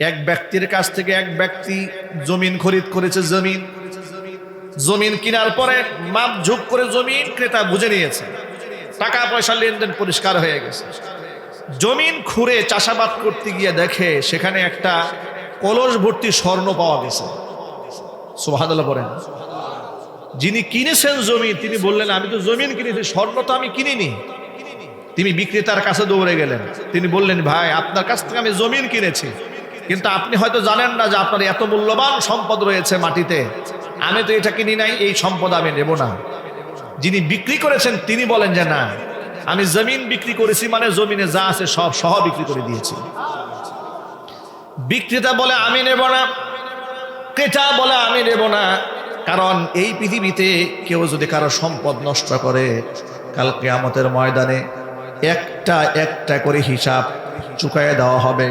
এক ব্যক্তির কাছ থেকে এক ব্যক্তি জমিন খরিদ করেছে। জমিন কেনার পরে মাপ ঝুঁক করে জমিন ক্রেতা বুঝে নিয়েছে, টাকা পয়সা লেনদেন পরিষ্কার হয়ে গেছে। জমিন খুঁড়ে চাষাবাদ করতে গিয়ে দেখে সেখানে একটা কলস ভর্তি স্বর্ণ পাওয়া গেছে। সুবহানাল্লাহ বলেন। যিনি কিনেছেন জমি তিনি বললেন, আমি তো জমিন কিনেছি, স্বর্ণ তো আমি কিনিনি। তিনি বিক্রেতার কাছে দৌড়ে গেলেন। তিনি বললেন, ভাই আপনার কাছ থেকে আমি জমিন কিনেছি, কিন্তু আপনি হয়তো জানেন না যে আপনার এত মূল্যবান সম্পদ রয়েছে মাটিতে, আমি তো এটা কিনি নাই, এই সম্পদ আমি নেব না। যিনি বিক্রি করেছেন তিনি বলেন যে না, আমি জমিন বিক্রি করেছি, মানে জমিনে যা আছে সব সহ বিক্রি করে দিয়েছি। বিক্রেতা বলে আমি নেব না, ক্রেতা বলে আমি নেব না, কারণ এই পৃথিবীতে কেউ যদি কারো সম্পদ নষ্ট করে কাল কিয়ামতের ময়দানে একটা একটা করে হিসাব চুকায় দেওয়া হবে।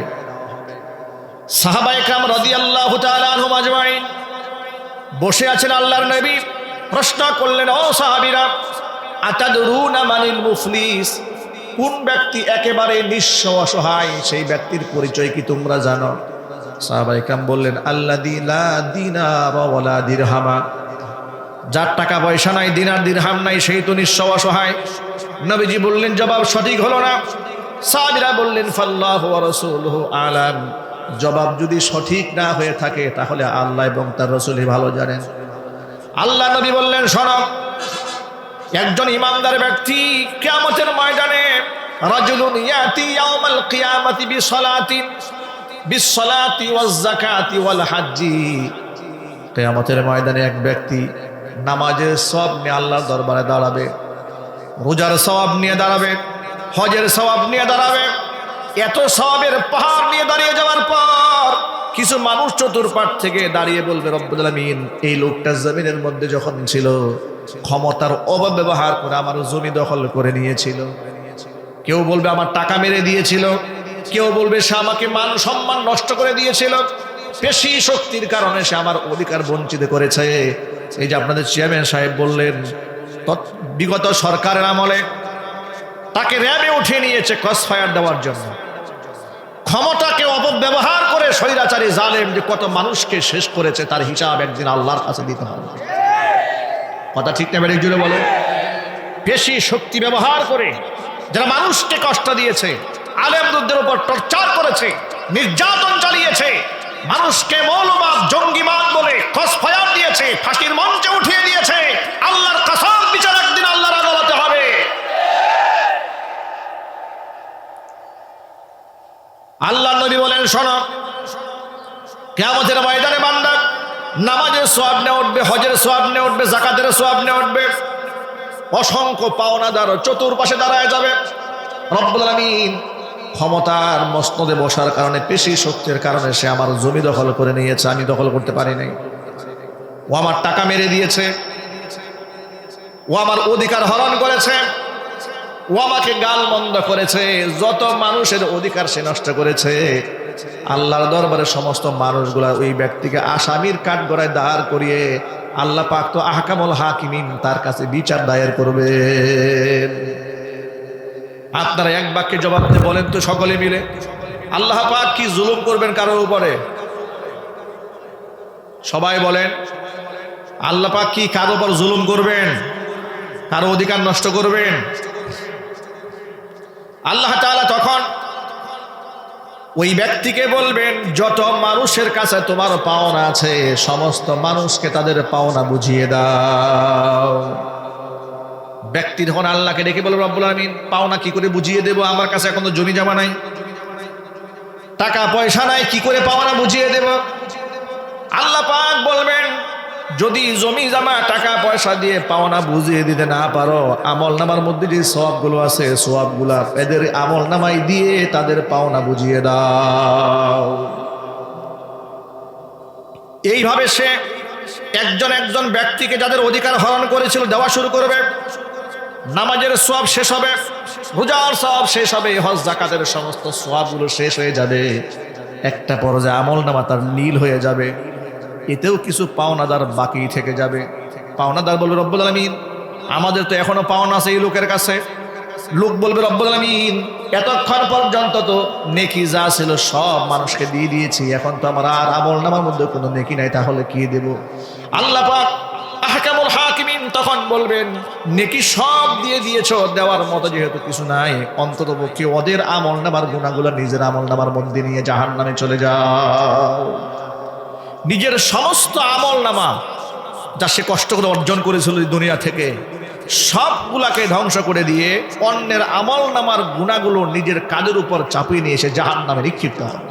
সাহাবায়ে কেরাম রাদিয়াল্লাহু তাআলা আনহুম আজমাইন বসে আছেন। আল্লাহর নবী প্রশ্ন করলেন, ও সাহাবীরা, আতাদরুনা মানিল মুফলিস, কোন ব্যক্তি একেবারে নিঃস্ব অসহায়, সেই ব্যক্তির পরিচয় কি তোমরা জানো? সাহাবায়ে কেরাম বললেন, আল্লাযী লা দিনার ওয়ালা দিরহামা, যার টাকা পয়সা নাই, দিনার দিরহাম নাই, সেই তো নিঃস্ব অসহায়। নবীজি বললেন, জবাব সঠিক হলো না। সাহাবীরা বললেন, ফাল্লাহু ওয়া রাসূলুহু আলাম, জবাব যদি সঠিক না হয়ে থাকে তাহলে আল্লাহ এবং তার রাসূলই ভালো জানেন। আল্লাহ নবী বললেন, শোনো, একজন ইমানদার ব্যক্তি কিয়ামতের ময়দানে রাজুলুন ইয়াতি ইয়াউমাল কিয়ামাতি বিসসালাতি ওয়াজ যাকাতি ওয়াল হাজ্জি, কিয়ামতের ময়দানে এক ব্যক্তি নামাজের সওয়াব নিয়ে আল্লাহর দরবারে দাঁড়াবে, রোজার সওয়াব নিয়ে দাঁড়াবে, হজের সওয়াব নিয়ে দাঁড়াবে। এত সওয়াবের পাহাড় নিয়ে দাঁড়িয়ে যাওয়ার পর কিছু মানুষ চতুর্পাঠ থেকে দাঁড়িয়ে বলবে, রব্বুল আলামিন, এই লোকটা জমিনের মধ্যে যখন ছিল ক্ষমতার অপব্যবহার করে আমার জমি দখল করে নিয়েছিল। কেউ বলবে আমার টাকা মেরে দিয়েছিল, কেউ বলবে সে আমাকে মান সম্মান নষ্ট করে দিয়েছিল, পেশি শক্তির কারণে সে আমার অধিকার বঞ্চিত করেছে। এই যে আপনাদের চেয়ারম্যান সাহেব বললেন, বিগত সরকারের আমলে তাকে র্যাবে উঠিয়ে নিয়েছে ক্রস ফায়ার দেওয়ার জন্য। ক্ষমতাকে অপব্যবহার করে স্বৈরাচারী জালেম যে কত মানুষকে শেষ করেছে তার হিসাব একদিন আল্লাহর কাছে দিতে হবে। কথা ঠিক না? বেড়ে জুড়ে বলো। পেশি শক্তি ব্যবহার করে যারা মানুষকে কষ্ট দিয়েছে, আলেমদের উপর টর্চার করেছে, নির্যাতন চালিয়েছে, মানুষকে মৌলবাদ জঙ্গিবাদ বলে ক্রস ফায়ার দিয়েছে, ফাঁসির মঞ্চে উঠিয়ে দিয়েছে, আল্লাহর কসম বিচার একদিন আল্লাহর আদালতে হবে। আল্লাহ নবী বলেন, শোনো, কিয়ামতের ময়দানে বান্দা নামাজের সওয়াব নিয়ে উঠবে, হজের সওয়াব নিয়ে উঠবে, যাকাতের সওয়াব নিয়ে উঠবে, অসংখ্য পাওনাদার চতুর্পাশে দাঁড়ায় যাবে। রব্বুল আলামিন ক্ষমতার মসনদে বসার কারণে, পেশি শক্তির কারণে সে আমার জমি দখল করে নিয়েছে, আমি দখল করতে পারি নাই। ও আমার টাকা মেরে দিয়েছে, ও আমার অধিকার হরণ করেছে, ও আমাকে গালমন্দ করেছে, যত মানুষের অধিকার সে নষ্ট করেছে। আল্লাহর দরবারে সমস্ত মানুষগুলা ওই ব্যক্তিকে আসামির কাঠগড়ায় দাঁড় করিয়ে আল্লাহ পাক তো আহকামুল হাকিমিন, তার কাছে বিচার দায়ের করবে। আপনারা এক বাক্যে জবাব দিয়ে বলেন তো সকলে মিলে, আল্লাহ পাক কি জুলুম করবেন কারোর উপরে? সবাই বলেন, আল্লাহ পাক কি কারোর উপর জুলুম করবেন? কারো অধিকার নষ্ট করবেন? আল্লাহ তাআলা তখন ওই ব্যক্তিকে বলবেন, যত মানুষের কাছে তোমার পাওনা আছে সমস্ত মানুষকে তাদের পাওনা বুঝিয়ে দাও। ব্যক্তি তখন আল্লাহকে ডেকে বলবে, রব্বুল আলামিন, পাওনা কি করে বুঝিয়ে দেব? আমার কাছে এখন তো জমি জমা নাই, টাকা পয়সা নাই, কি করে পাওনা বুঝিয়ে দেব? আল্লাহ পাক বলবেন, যদি জমি জমা টাকা পয়সা দিয়ে পাওনা বুঝিয়ে দিতে না পারো, আমল নামার মধ্যে যে সওয়াবগুলো আছে সওয়াবগুলা এদের আমল নামায় দিয়ে তাদের পাওনা বুঝিয়ে দাও। এইভাবে সে একজন একজন ব্যক্তিকে যাদের অধিকার হরণ করেছিল দেওয়া শুরু করবে। নামাজের সওয়াব শেষ হবে, রোজার সওয়াব শেষ হবে, হজ যাকাতের সমস্ত সওয়াবগুলো শেষ হয়ে যাবে। একটা পর্যায়ে আমল নামা তার নীল হয়ে যাবে, এতেও কিছু পাওনাদার বাকি থেকে যাবে। পাওনাদার বলবে, রব্বুল আলামিন, আমাদের তো এখনো পাওনা আছে এই লোকের কাছে, লোক বলবে রব্বুল আলামিন এতক্ষণ পর্যন্ত তো নেকি যা ছিল সব মানুষকে দিয়ে দিয়েছি, এখন তো আমার আর আমলনামার মধ্যে কোনো নেকি নাই, তাহলে কি দেব? আল্লাহ পাক আহকামুল হাকিমিন তখন বলবেন নেকি সব দিয়ে দিয়েছো, দেওয়ার মতো যেহেতু কিছু নাই, অন্ততপক্ষে ওদের আমলনামার গুনাহগুলো নিজের আমলনামার মধ্যে নিয়ে জাহান্নামে চলে যাও। নিজের সমস্ত আমলনামা যা সে কষ্ট করে অর্জন করেছিল দুনিয়া থেকে সবগুলাকে ধ্বংস করে দিয়ে অন্যের আমলনামার গুনাহগুলো নিজের কাঁধের উপর চাপিয়ে নিয়ে এসে জাহান্নামে নিক্ষিপ্ত হবে।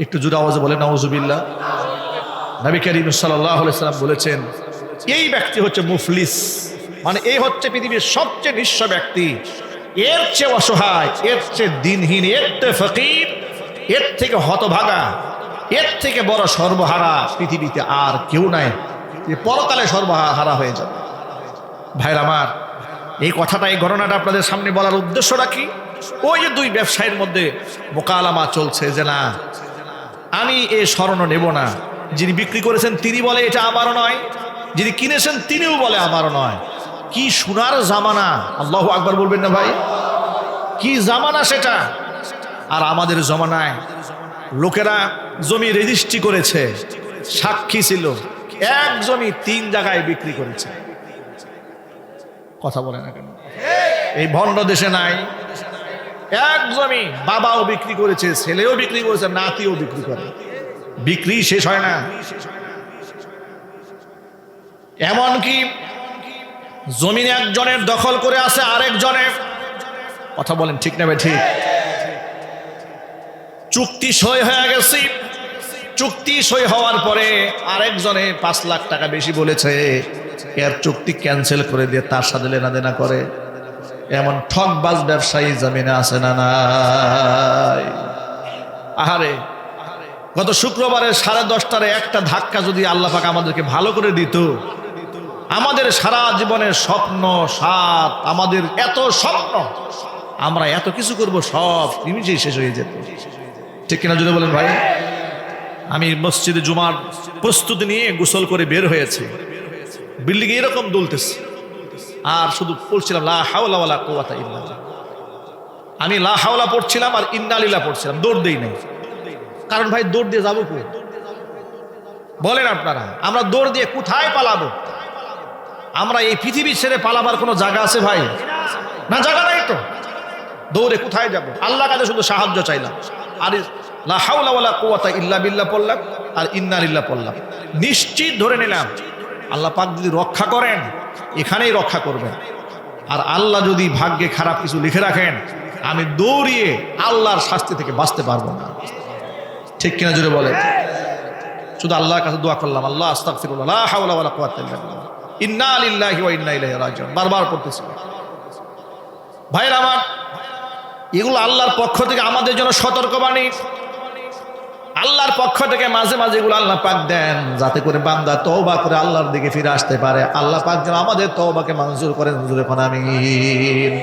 একটু জোরে আওয়াজে বলেন নাউজুবিল্লাহ। নবী করিম সাল্লাল্লাহু আলাইহি ওয়াসাল্লাম বলেছেন এই ব্যক্তি হচ্ছে মুফলিস, মানে এই হচ্ছে পৃথিবীর সবচেয়ে নিঃস্ব ব্যক্তি, এর চেয়ে অসহায়, এর চেয়ে দিনহীন, এর চেয়ে ফকির, এর থেকে হতভাগা, এর থেকে বড় সর্বহারা পৃথিবীতে আর কেউ নাই, পরকালে সর্বহারা হয়ে যাবে। ভাইরা আমার, এই কথাটা, এই ঘটনাটা আপনাদের সামনে বলার উদ্দেশ্য রাখি, ওই যে দুই ব্যবসায়ীর মধ্যে মোকালামা চলছে যে না আমি এ স্বর্ণ নেব না, যিনি বিক্রি করেছেন তিনি বলে এটা আমারও নয়, যিনি কিনেছেন তিনিও বলে আমারও নয়। কি সোনার জামানা, আল্লাহু আকবার বলবেন না ভাই, কি জামানা সেটা। আর আমাদের জমানায় লোকেরা জমি রেজিস্ট্রি করেছে, সাক্ষী ছিল, এক জমি 3 জায়গায় বিক্রি করেছে। কথা বলে না কেন? এই ভণ্ড দেশে নাই, এক জমি বাবাও বিক্রি করেছে, ছেলেও বিক্রি করেছে, নাতিও বিক্রি করে, বিক্রি শেষ হয় না। এমনকি জমিন একজনের দখল করে আছে আরেকজনের, কথা বলেন ঠিক না ভাই? ঠিক। চুক্তি সই হয়ে গেছে, চুক্তি সই হওয়ার পরে আরেকজনে 5 লাখ টাকা বেশি বলেছে, এর চুক্তি ক্যান্সেল করে দিয়ে তার সাথে লেনাদেনা করে। এমন ঠকবাজ ব্যবসায়ী জমিনে আছে না নাই? আহারে, গত শুক্রবারে 10:30টায় একটা ধাক্কা যদি আল্লাহ পাক আমাদেরকে ভালো করে দিত, আমাদের সারা জীবনের স্বপ্ন সাত, আমাদের এত স্বপ্ন, আমরা এত কিছু করব, সব নিমিষেই শেষ হয়ে যেত। ঠিক কিনা যদি বলেন ভাই? আমি মসজিদে জুমার প্রস্তুতি নিয়ে গোসল করে বের হয়েছি, বিল্ডিং এরকম দুলতেছে, আর শুধু পড়ছিলাম লা হাওলা ওয়ালা কুওয়াতা ইল্লা বিল্লাহ। আমি লা হাওলা পড়ছিলাম আর ইন্না লিল্লাহ পড়ছিলাম, দৌড় দেই নাই। কারণ ভাই দৌড় দিয়ে যাবো কই? বলেন আপনারা, আমরা দৌড় দিয়ে কোথায় পালাবো? আমরা এই পৃথিবী ছেড়ে পালাবার কোনো জায়গা আছে ভাই? না, জায়গা নাই তো। দৌড়ে কোথায় যাব? আল্লাহর কাছে শুধু সাহায্য চাইলাম, আর লা হাওলা ওয়ালা কুওয়াতা ইল্লা বিল্লাহ পড়লাম আর ইন্না লিল্লাহ পড়লাম। নিশ্চিত ধরে নিলাম আল্লাহ পাক যদি রক্ষা করেন এখানেই রক্ষা করবেন, আর আল্লাহ যদি ভাগ্যে খারাপ কিছু লিখে রাখেন আমি দৌড়িয়ে আল্লাহর শাস্তি থেকে বাঁচতে পারবো না। ঠিক কিনা জুড়ে বলে? শুধু আল্লাহর কাছে দোয়া করলাম, আল্লাহ আস্তাগফিরুল্লাহ, লা হাওলা ওয়ালা কুওয়াতা ইল্লা বিল্লাহ, ইন্না লিল্লাহি ওয়া ইন্না ইলাইহি রাজিউন, বারবার পড়তেছি। ভাইরা আমার, এগুলো আল্লাহর পক্ষ থেকে আমাদের জন্য সতর্কবাণী। আল্লাহর পক্ষ থেকে মাঝে মাঝে এগুলো আল্লাহ পাক দেন যাতে করে বান্দা তওবা করে আল্লাহর দিকে ফিরে আসতে পারে। আল্লাহ পাক যেন আমাদের তওবাকে মঞ্জুর করেন, হুজুরে কোন আমিন।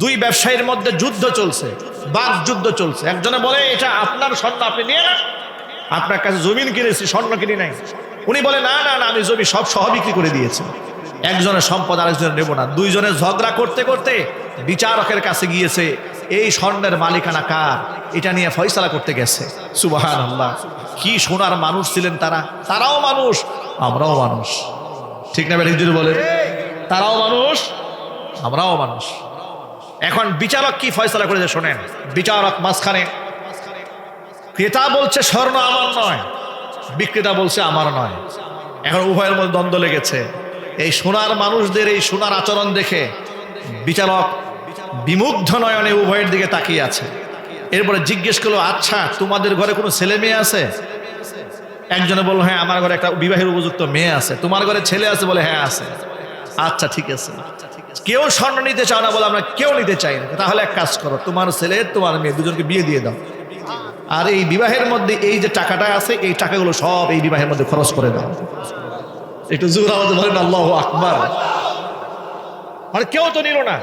দুই ব্যবসায়ীর মধ্যে যুদ্ধ চলছে, বাক যুদ্ধ চলছে। একজনে বলে এটা আপনার স্বর্ণ, আপনি নিয়ে না, আপনার কাছে জমিন কিনেছি, স্বর্ণ কিনি নাই। উনি বলে না না না, আমি জমি সব সহ বিক্রি করে দিয়েছি। একজনের সম্পদ আরেকজনের নেব না। দুইজনে ঝগড়া করতে করতে বিচারকের কাছে গিয়েছে, এই স্বর্ণের মালিকানা কার, এটা নিয়ে ফয়সালা করতে গেছে। সুবহানাল্লাহ, কি সোনার মানুষ ছিলেন তারা। তারাও মানুষ, আমরাও মানুষ। ঠিক না বেঠিক যদি বলেন? তারাও মানুষ, আমরাও মানুষ। এখন বিচারক কি ফয়সালা করেছে শোনেন। বিচারক মাঝখানে, ক্রেতা বলছে স্বর্ণ আমার নয়, বিক্রেতা বলছে আমার নয়। এখন উভয়ের মধ্যে দ্বন্দ্ব লেগেছে। এই সোনার মানুষদের এই সোনার আচরণ দেখে বিচারক বিমুগ্ধ নয়নে উভয়ের দিকে তাকিয়ে আছে। এরপরে জিজ্ঞেস করলো, আচ্ছা তোমাদের ঘরে কোনো ছেলে মেয়ে আছে? একজনে বললো হ্যাঁ আমার ঘরে একটা বিবাহের উপযুক্ত মেয়ে আছে। তোমার ঘরে ছেলে আছে? বলে হ্যাঁ আছে। আচ্ছা ঠিক আছে, কেউ স্বর্ণ নিতে চাও না? বলে আমরা কেউ নিতে চাই না। তাহলে এক কাজ করো, তোমার ছেলে তোমার মেয়ে দুজনকে বিয়ে দিয়ে দাও, আর এই বিবাহের মধ্যে এই যে টাকাটা আছে এই টাকাগুলো সব এই বিবাহের মধ্যে খরচ করে দাও। একটু জোরে আওয়াজে বলেন আল্লাহু আকবার। মানে কেউ তো নিল না,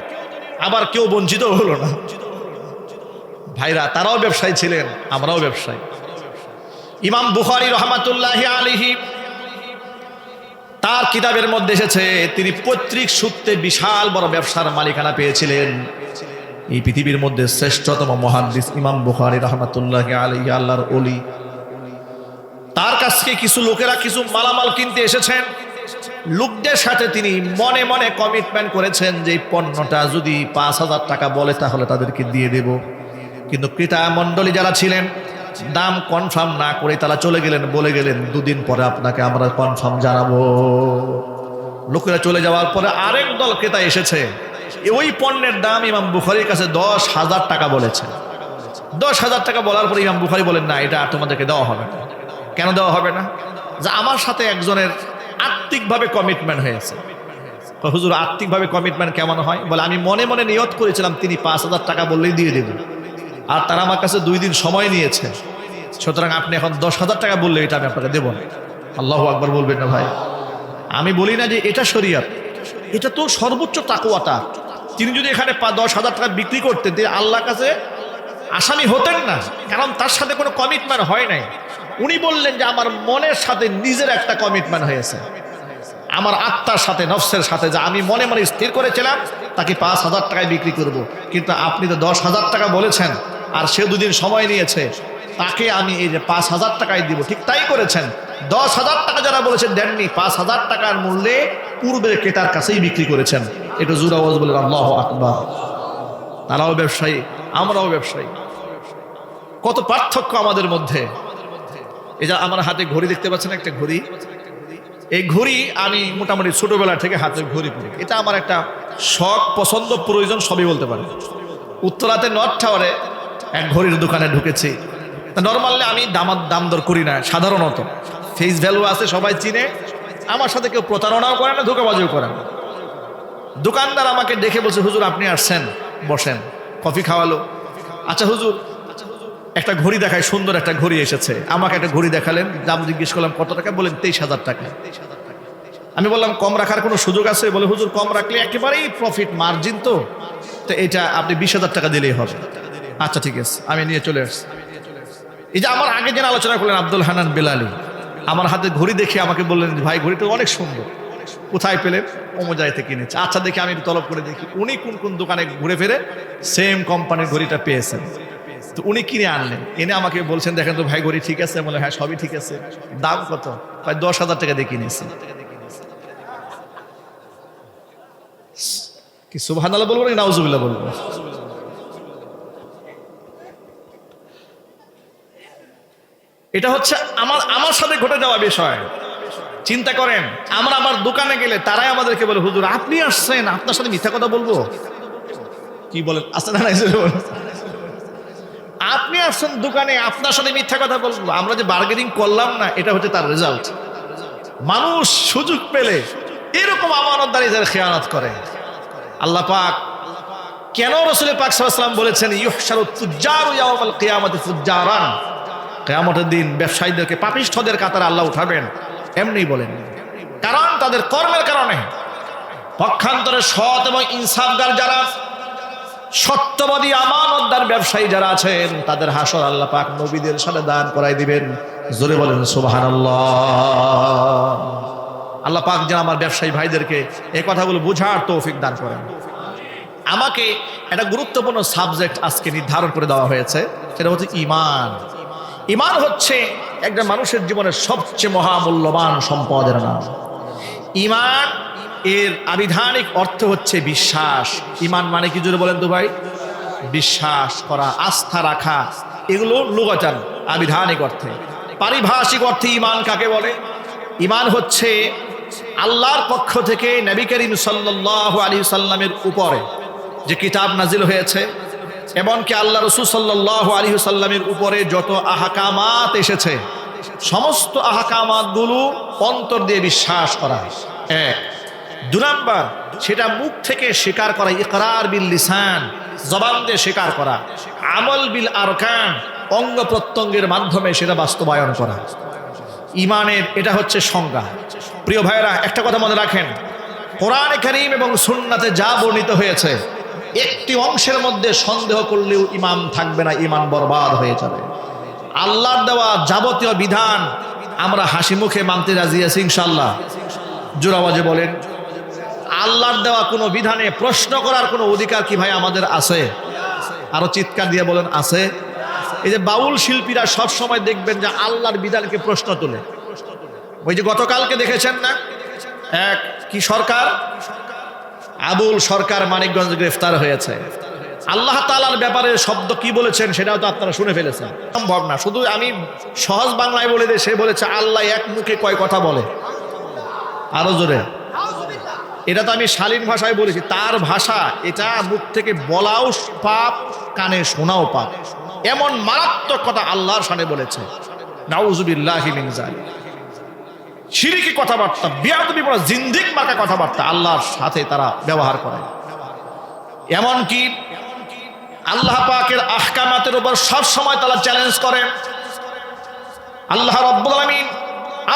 আবার কেউ বঞ্চিত হলো না। ভাইরা, তারাও ব্যবসায়ী ছিলেন, আমরাও ব্যবসায়ী। ইমাম বুখারী রাহমাতুল্লাহি আলাইহি তার কিতাবের মধ্যে এসেছে তিনি পৈতৃক সূত্রে বিশাল বড় ব্যবসার মালিকানা পেয়েছিলেন। এই পৃথিবীর মধ্যে শ্রেষ্ঠতম মুহাদ্দিস ইমাম বুখারী রাহমাতুল্লাহি আলাইহি, আল্লাহর ওলি। তার কাছ থেকে কিছু লোকেরা কিছু মালামাল কিনতে এসেছেন। লোকদের সাথে তিনি মনে মনে কমিটমেন্ট করেছেন যে এই পণ্যটা যদি 5,000 টাকা বলে তাহলে তাদেরকে দিয়ে দেব। কিন্তু ক্রেতা মণ্ডলী যারা ছিলেন দাম কনফার্ম না করে তারা চলে গেলেন, বলে গেলেন 2 দিন পরে আপনাকে আমরা কনফার্ম জানাবো। লোকেরা চলে যাওয়ার পরে আরেক দল ক্রেতা এসেছে। ওই পণ্যের দাম ইমাম বুখারীর কাছে 10,000 টাকা বলেছে। 10,000 টাকা বলার পরে ইমাম বুখারী বলেন, না, এটা তোমাদেরকে দেওয়া হবে না। কেন দেওয়া হবে না? যে আমার সাথে একজনের আত্মিকভাবে কমিটমেন্ট হয়েছে। হুজুর, আত্মিকভাবে কমিটমেন্ট কেমন হয়? বলে, আমি মনে মনে নিয়ত করেছিলাম তিনি 5,000 টাকা বললেই দিয়ে দেবেন, আর তারা আমার কাছে 2 দিন সময় নিয়েছে, সুতরাং আপনি এখন 10,000 টাকা বললে এটা আমি আপনাকে দেব না। আল্লাহু আকবার বলবেন না ভাই? আমি বলি না যে এটা শরীয়ত, এটা তো সর্বোচ্চ তাকওয়াটা। তিনি যদি এখানে 10,000 টাকা বিক্রি করতেন তিনি আল্লাহর কাছে আসামি হতেন না, কারণ তার সাথে কোনো কমিটমেন্ট হয় নাই। উনি বললেন যে আমার মনের সাথে নিজের একটা কমিটমেন্ট হয়েছে, আমার আত্মার সাথে, নফসের সাথে, যে আমি মনে মনে স্থির করেছিলাম তাকে 5,000 টাকায় বিক্রি করব। কিন্তু আপনি তো 10,000 টাকা বলেছেন, আর সে 2 দিন সময় নিয়েছে, তাকে আমি এই যে 5,000 টাকায় দিব। ঠিক তাই করেছেন। 10,000 টাকা যারা বলেছেন দেননি, 5,000 টাকার মূল্যে পূর্বের ক্রেতার কাছেই বিক্রি করেছেন। এটা জোরে আওয়াজ বলে আল্লাহু আকবার। তারাও ব্যবসায়ী, আমরাও ব্যবসায়ী। কত পার্থক্য আমাদের মধ্যে। এই যে আমার হাতে ঘড়ি দেখতে পাচ্ছেন, একটা ঘড়ি, এই ঘড়ি আমি মোটামুটি ছোটবেলা থেকে হাতে ঘড়ি পরি। এটা আমার একটা শখ, পছন্দ, প্রয়োজন, সবই বলতে পারি। উত্তরাতে নর্থ টাওয়ারে এক ঘড়ির দোকানে ঢুকেছি। নর্মালি আমি দাম দর করি না, সাধারণত ফেস ভ্যালু আছে, সবাই চিনে, আমার সাথে কেউ প্রতারণাও করে না, ধোঁকাবাজিও করে না। দোকানদার আমাকে দেখে বলছে, হুজুর আপনি আসছেন, বসেন। কফি খাওয়ালো। আচ্ছা হুজুর, একটা ঘড়ি দেখায়, সুন্দর একটা ঘড়ি এসেছে। আমাকে একটা ঘড়ি দেখালেন, দাম জিজ্ঞেস করলাম কত টাকা, বলেন 23,000 টাকা। আমি বললাম কম রাখার কোনো সুযোগ আছে? বলে, হুজুর কম রাখলে একেবারেই প্রফিট মার্জিন, তো এটা আপনি 20,000 টাকা দিলেই হবে। আচ্ছা ঠিক আছে, আমি নিয়ে চলে আসছি। এই যে আমার আগে যেন আলোচনা করলেন আব্দুল হান্নান বেলালি, আমার হাতে ঘড়ি দেখে আমাকে বললেন, ভাই ঘড়িটা অনেক সুন্দর, কোথায় পেলেন? ওমজাইতে কিনেছে। আচ্ছা দেখি আমি তলব করে দেখি উনি কোন কোন দোকানে ঘুরে ফিরে সেম কোম্পানির ঘড়িটা পেয়েছেন। তো উনি কিনে আনলেন, এনে আমাকে বলছেন, দেখেন তো ভাই ঘড়ি ঠিক আছে? বলে, হ্যাঁ সবই ঠিক আছে। দাম কত? প্রায় 10,000 টাকা দিয়ে কিনেছি। কি সুবহানাল্লাহ বলবো না নাউজুবিল্লাহ বলবো? এটা হচ্ছে আমার সাথে ঘটে যাওয়া বিষয়। চিন্তা করেন, আমরা আবার দোকানে গেলে তারাই আমাদেরকে বলে, হুজুর আপনি আসছেন, আপনার সাথে মিথ্যা কথা বলবো? কি বলেন? আসছে না? আপনি আসছেন দোকানে, আপনার সাথে মিথ্যা কথা বলবো? আমরা যে বার্গেনিং করলাম না, এটা হচ্ছে তার রেজাল্ট। মানুষ সুযোগ পেলে এরকম আমানতদারিদের খেয়ানত করে। আল্লাহ পাক কেন রাসূল পাক সাল্লাল্লাহু আলাইহি ওয়াসাল্লাম বলেছেন, ইউহশারুত তুজ্জারু ইয়াওমাল কিয়ামাতি ফুজ্জারান, কিয়ামতের দিন ব্যবসায়ীদেরকে পাপিষ্ঠদের কাতারে আল্লাহ উঠাবেন। এমনি বলেন, কারণ তাদের কর্মের কারণে। পক্ষান্তরে সৎ এবং ইনসাফগার যারা, সত্যবাদী আমানতদার ব্যবসায়ী যারা আছেন, তাদের হাসর আল্লাহ পাক নবীদের সাথে দান করাই দিবেন। জোরে বলেন সুবহানাল্লাহ। আল্লাহ পাক যেন আমার ব্যবসায়ী ভাইদেরকে এই কথাগুলো বোঝার তৌফিক দান করেন। আমাকে একটা গুরুত্বপূর্ণ সাবজেক্ট আজকে নির্ধারণ করে দেওয়া হয়েছে, সেটা হচ্ছে ঈমান। ঈমান হচ্ছে একটা মানুষের জীবনের সবচেয়ে মহামূল্যবান সম্পদের নাম। ঈমান এর আবিধানিক অর্থ হচ্ছে বিশ্বাস। ঈমান মানে কি জোরে বলেন তো ভাই? বিশ্বাস করা, আস্থা রাখা, এগুলো লুগাতান আবিধানিক অর্থে। পারিভাষিক অর্থে ঈমান কাকে বলে? ঈমান হচ্ছে আল্লাহর পক্ষ থেকে নবী করিম সাল্লাল্লাহু আলাইহি সাল্লামের উপরে যে কিতাব নাজিল হয়েছে, এমনকি আল্লাহ রাসূল সাল্লাল্লাহু আলাইহি সাল্লামের উপরে যত আহকামাত এসেছে, সমস্ত আহকামাতগুলো অন্তর দিয়ে বিশ্বাস করা। এক। 2 নাম্বার, সেটা মুখ থেকে স্বীকার করা, ইকরার বিল লিসান, জবান দিয়ে স্বীকার করা। আমল বিল আরকান, অঙ্গ প্রত্যঙ্গের মাধ্যমে সেটা বাস্তবায়ন করা। ঈমানের এটা হচ্ছে সংজ্ঞা। প্রিয় ভাইরা, একটা কথা মনে রাখেন, কোরআনে কারীম এবং সুন্নাতে যা বর্ণিত হয়েছে, একটি অংশের মধ্যে সন্দেহ করলেও ঈমান থাকবে না, ঈমান বরবাদ হয়ে যাবে। আল্লাহর দেওয়া যাবতীয় বিধান আমরা হাসি মুখে মানতে রাজি আছি ইনশাআল্লাহ। জোর আওয়াজে বলেন, আল্লাহর দেওয়া কোনো বিধানে প্রশ্ন করার কোনো অধিকার কি ভাই আমাদের আছে? আরো চিৎকার দিয়ে বলেন আছে। এই যে বাউল শিল্পীরা সব সময় দেখবেন যে আল্লাহর বিধানকে প্রশ্ন তোলে। ওই যে গতকালকে দেখেছেন না, এক কি সরকার, আবুল সরকার মানিকগঞ্জ গ্রেফতার হয়েছে। আল্লাহ তাআলার ব্যাপারে শব্দ কি বলেছেন সেটাও তো আপনারা শুনে ফেলেছেন। সম্ভব না, শুধু আমি সহজ বাংলায় বলে দিই, সে বলেছে আল্লাহ এক মুখে কয় কথা বলে। আরো জোরে, এটা তো আমি শালীন ভাষায় বলেছি, তার ভাষা এটা, মুখ থেকে বলাও পাপ, কানে শোনাও পাপ। এমন মারাত্মক কথা আল্লাহর শানে বলেছে। নাউযুবিল্লাহি মিন যালিক। শিরকি কথাবার্তা, বেয়াদবি বলা, জিন্দিক মার্কা কথাবার্তা আল্লাহর সাথে তারা ব্যবহার করে। এমনকি আল্লাহ পাকের আহকামাতের উপর সব সময় তারা চ্যালেঞ্জ করে। আল্লাহ রাব্বুল আলামিন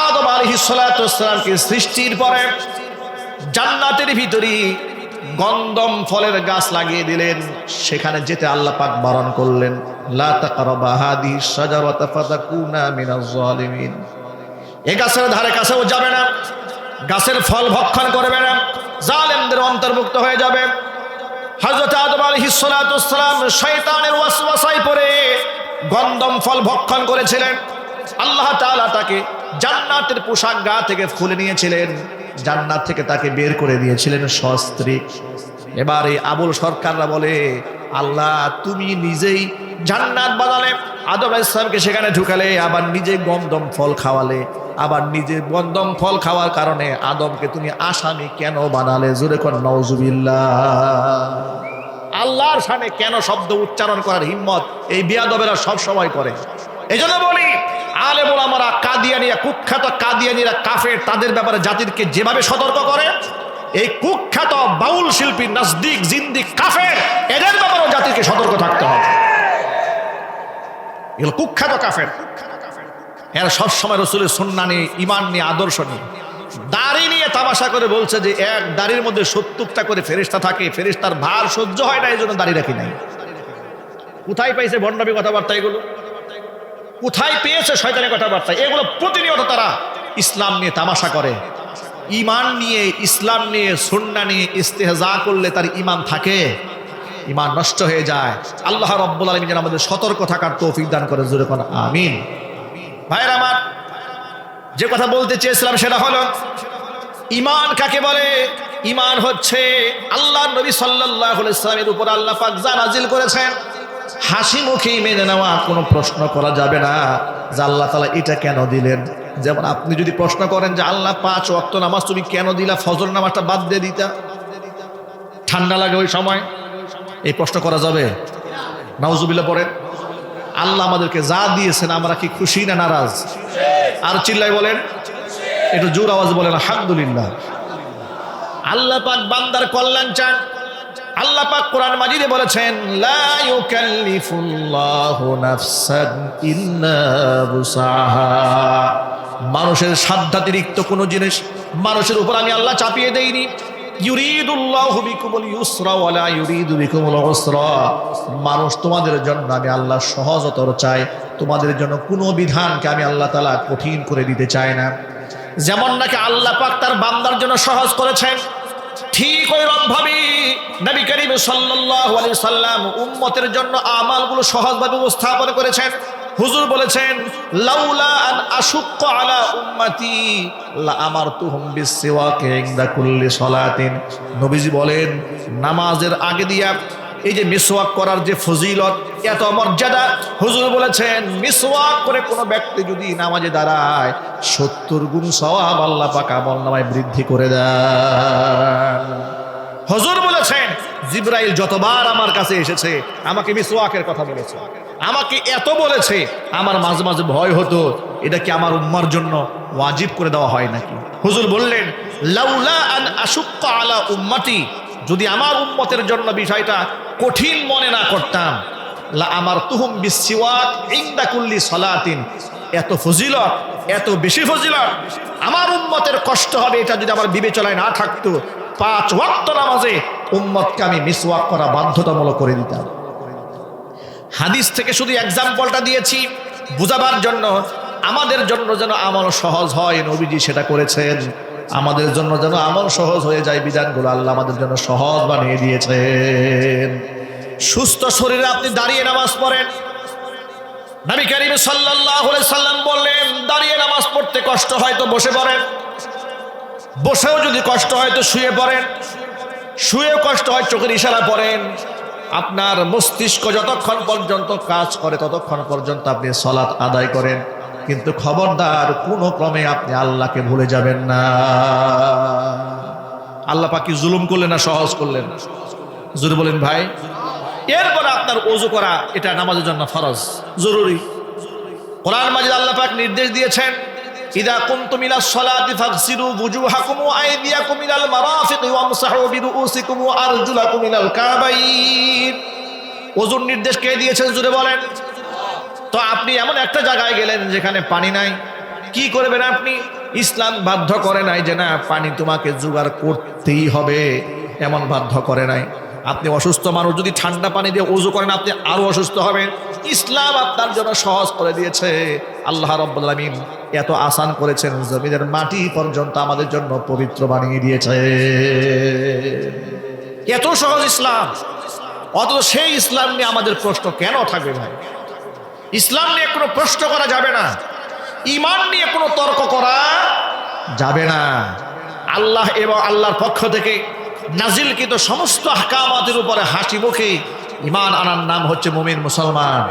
আদম আলাইহিস সালাতু ওয়াস সালামকে সৃষ্টির পরে জান্নাতের ভিতরে গন্ধম ফলের গাছ লাগিয়ে দিলেন, সেখানে যেতে আল্লাহ পাক বারণ করলেন, লা তাকরাবা হাদিহিস শাজারাতা ফাতাকুনা মিনাজ জালিমিন। এই গাছের ধারে কাছেও যাবে না, গাছের ফল ভক্ষণ করবে না, জালেমদের অন্তর্ভুক্ত হয়ে যাবে। হযরত আদম আলাইহিস সালাতু ওয়াস সালাম শয়তানের ওয়াসওয়াসায় পড়ে গন্ধম ফল ভক্ষণ করেছিলেন। আল্লাহ তাআলা তাকে জান্নাতের পোশাক গা থেকে খুলে নিয়েছিলেন, জান্নাত থেকে তাকে বের করে দিয়েছিলেন সস্ত্রীক। এবার এই আবুল সরকাররা বলে, আল্লাহ তুমি নিজেই জান্নাত বানালে, আদম আলাইহিস সালামকে সেখানে ঢুকালে, আবার নিজে গন্ধম ফল খাওয়ালে, আবার নিজে গন্ধম ফল খাওয়ার কারণে আদমকে তুমি আসামি কেন বানালে? জোরে কোন নাউযুবিল্লাহ। আল্লাহর শানে কেন শব্দ উচ্চারণ করার হিম্মত এই বিয়াদবেরা সব সময় করে? এজন্য বলি, আলেম ওলামারা, কাদিয়ানীরা, কুখ্যাত কাদিয়ানীরা কাফের, তাদের ব্যাপারে জাতিকে যেভাবে সতর্ক করে, এই কুখ্যাত বাউল শিল্পী, নাস্তিক, জিন্দিক, কাফের, এদের ব্যাপারেও জাতিকে সতর্ক থাকতে হবে। এগুলো কুখ্যাত কাফের, এরা সবসময় রাসূলের সুন্নাহ নিয়ে, ঈমান নিয়ে, আদর্শ নিয়ে, দাড়ি নিয়ে তামাশা করে বলছে যে এক দাড়ির মধ্যে 70টা করে ফেরেশতা থাকে, ফেরেশতার ভার সহ্য হয় না, এই জন্য দাড়ি রাখি নাই। কোথায় পাইছে ভণ্ডামি কথাবার্তা এগুলো? কোথায় পেয়েছে শয়তানি কথাবার্তা? এগুলো প্রতিনিয়ত তারা ইসলাম নিয়ে তামাশা করে। ঈমান নিয়ে, ইসলাম নিয়ে, সুন্নাহ নিয়ে ইস্তেহজা করলে তার ঈমান থাকে? ঈমান নষ্ট হয়ে যায়। আল্লাহ রাব্বুল আলামিন যেন আমাদের সতর্ক থাকার তৌফিক দান করে, জোরে কোন আমিন। ভাইরা আমার, যে কথা বলতে চেয়েছিলাম সেটা হলো, ঈমান কাকে বলে? ঈমান হচ্ছে আল্লাহর নবী সাল্লাল্লাহু আলাইহি ওয়াসাল্লামের উপর আল্লাহ পাক যা নাজিল করেছেন, হাসি মুখেই মেনে নেওয়া, কোনো প্রশ্ন করা যাবে না যে আল্লাহ তাআলা এটা কেন দিলেন। যেমন আপনি যদি প্রশ্ন করেন যে আল্লাহ 5 ওয়াক্ত নামাজ তুমি কেন দিলা, ফজর নামাজটা বাদ দিয়ে দিতা, ঠান্ডা লাগে ওই সময়, এই প্রশ্ন করা যাবে? নাউযুবিল্লাহ পড়েন। আল্লাহ আমাদেরকে যা দিয়েছেন আমরা কি খুশি না নারাজ? আর চিল্লাই বলেন, একটু জোর আওয়াজে বলেন আলহামদুলিল্লাহ। আল্লাহ পাক বান্দার কল্যাণ চান। আল্লাহ পাক কোরআন মাজিদে বলেছেন, লা ইউকাল্লিফুল্লাহু নাফসান ইল্লা বুসাহা। মানুষের সাধ্যাতিরিক্ত কোনো জিনিস মানুষের উপর আমি আল্লাহ চাপিয়ে দেইনি। ইউরিদুল্লাহু বিকুমুল ইউসরা ওয়া লা ইউরিদু বিকুমুল উসরা। মানুষ তোমাদের জন্য আমি আল্লাহ সহজতর চাই, তোমাদের জন্য কোনো বিধানকে আমি আল্লাহ তাআলা কঠিন করে দিতে চাই না। যেমন নাকি আল্লাহ পাক তার বান্দার জন্য সহজ করেছেন, ঠিক ওইরকম ভাবে নবী করিম সাল্লাল্লাহু আলাইহি সাল্লাম উম্মতের জন্য আমালগুলো সহজভাবে উপস্থাপন করেছেন। হুজুর বলেছেন, লাউলা আন আশুক্কা আলা উম্মতি লা আমারতুহুম বিসওয়াকি ইনদা কুল্লি সালাতিন। নবীজি বলেন, নামাজের আগে দিয়া এই যে মিসওয়াক করার যে ফজিলত, এত মর্যাদা, হুজুর বলেছেন মিসওয়াক করে কোনো ব্যক্তি যদি নামাজে দাঁড়ায় 70 গুণ সওয়াব আল্লাহ পাক আমলনামায় বৃদ্ধি করে দেন। হুজুর বলেছেন, জিবরাইল যতবার আমার কাছে এসেছে আমাকে মিসওয়াকের কথা বলেছে, আমাকে এত বলেছে, আমার মাঝে মাঝে ভয় হতো এটা কি আমার উম্মার জন্য ওয়াজিব করে দেওয়া হয় নাকি। হুজুর বললেন, লাউলা আন আশুক্কা আলা উম্মতি, যদি আমার উম্মতের জন্য বিষয়টা কঠিন মনে না করতাম, লা আমারতুহুম বিসওয়াক ইনদা কুল্লি সালাতিন। এত ফজিলত, এত বেশি ফজিলত, আমার উম্মতের কষ্ট হবে এটা যদি আমার বিবেচনায় না থাকতো, 5 ওয়াক্ত নামাজে উম্মতকে আমি মিসওয়াক করা বাধ্যতামূলক করে দিতাম। হাদিস থেকে শুধু এক্সাম্পলটা দিয়েছি বুঝাবার জন্য, আমাদের জন্য যেন আমল সহজ হয়, নবীজি সেটা করেছেন। আমাদের জন্য যেন আমল সহজ হয়ে যায়, বিধানগুলো আল্লাহ আমাদের জন্য সহজ বানিয়ে দিয়েছেন। সুস্থ শরীরে আপনি দাঁড়িয়ে নামাজ পড়েন। নবী করিম সাল্লাল্লাহু আলাইহি সাল্লাম বললেন, দাঁড়িয়ে নামাজ পড়তে কষ্ট হয় তো বসে পড়েন, বসেও যদি কষ্ট হয় তো শুয়ে পড়েন, শুয়েও কষ্ট হয় চোখের ইশারা পড়েন। আপনার মস্তিষ্ক যতক্ষণ পর্যন্ত কাজ করে ততক্ষণ পর্যন্ত আপনি সালাত আদায় করেন, কিন্তু খবরদার কোনো ক্রমে আপনি আল্লাহকে ভুলে যাবেন না। আল্লাহ পাক কি জুলুম করলেন না সহজ করলেন? জোরে বলেন ভাই। এরপরে আপনার ওযু করা, এটা নামাজের জন্য ফরজ, জরুরি। কোরআন মাজিদ আল্লাহ পাক নির্দেশ দিয়েছেন, ইদা কুনতুম ইলাস সালাতি ফাগসিলু ওয়ুজুহাকুম ওয়া আইদিয়াকুম ইলাল মারাফিকি ওয়ামসাহু বিরুউসিকুম ওয়া আরজুলাকুম ইলাল কাবাইন। ওযুর নির্দেশ কে দিয়েছেন জোরে বলেন? তো আপনি এমন একটা জায়গায় গেলেন যেখানে পানি নাই, কি করবেন আপনি? ইসলাম বাধ্য করে নাই যে না পানি তোমাকে জোগাড় করতেই হবে, এমন বাধ্য করে নাই। আপনি অসুস্থ মানুষ যদি ঠান্ডা পানি দিয়ে ওযু করেন আপনি আরো অসুস্থ হবেন। ইসলাম আপনার জন্য সহজ করে দিয়েছে। আল্লাহ রাব্বুল আলামিন এত আসান করেছেন, জমিনের মাটি পর্যন্ত আমাদের জন্য পবিত্র বানিয়ে দিয়েছে। এত সহজ ইসলাম, অথচ সেই ইসলাম নিয়ে আমাদের প্রশ্ন কেন থাকবে ভাই? ইসলাম নিয়ে কোনো প্রশ্ন করা যাবে না, ঈমান নিয়ে কোনো তর্ক করা যাবে না। আল্লাহ এবং আল্লাহর পক্ষ থেকে নাজিলকৃত সমস্ত আহকামাতের উপরে হাসি মুখে ঈমান আনার নাম হচ্ছে মুমিন, মুসলমান।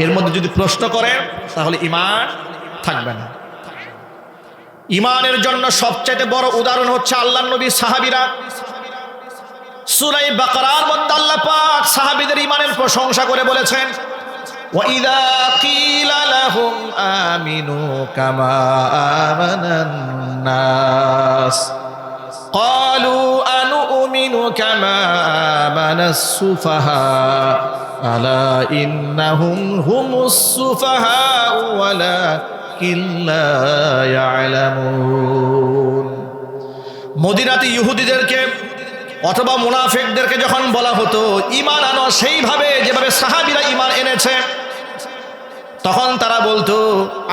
এর মধ্যে যদি প্রশ্ন করেন তাহলে ঈমান থাকবে না। ঈমানের জন্য সবচেয়ে বড় উদাহরণ হচ্ছে আল্লাহর নবী সাহাবীরা। সূরা বাকারার মধ্যে আল্লাহ পাক সাহাবীদের ঈমানের প্রশংসা করে বলেছেন, وَإِذَا قِيلَ لَهُمْ آمِنُوا كَمَا آمَنَ النَّاسُ قَالُوا أَنُؤْمِنُ كَمَا آمَنَ السُّفَهَاءُ أَلَا إِنَّهُمْ هُمُ السُّفَهَاءُ وَلَكِنْ لَا يَعْلَمُونَ। মদিনাতে ইহুদিদেরকে অথবা মুনাফিকদেরকে যখন বলা হতো ঈমান আনো সেইভাবে যেভাবে সাহাবীরা ঈমান এনেছে, তখন তারা বলতো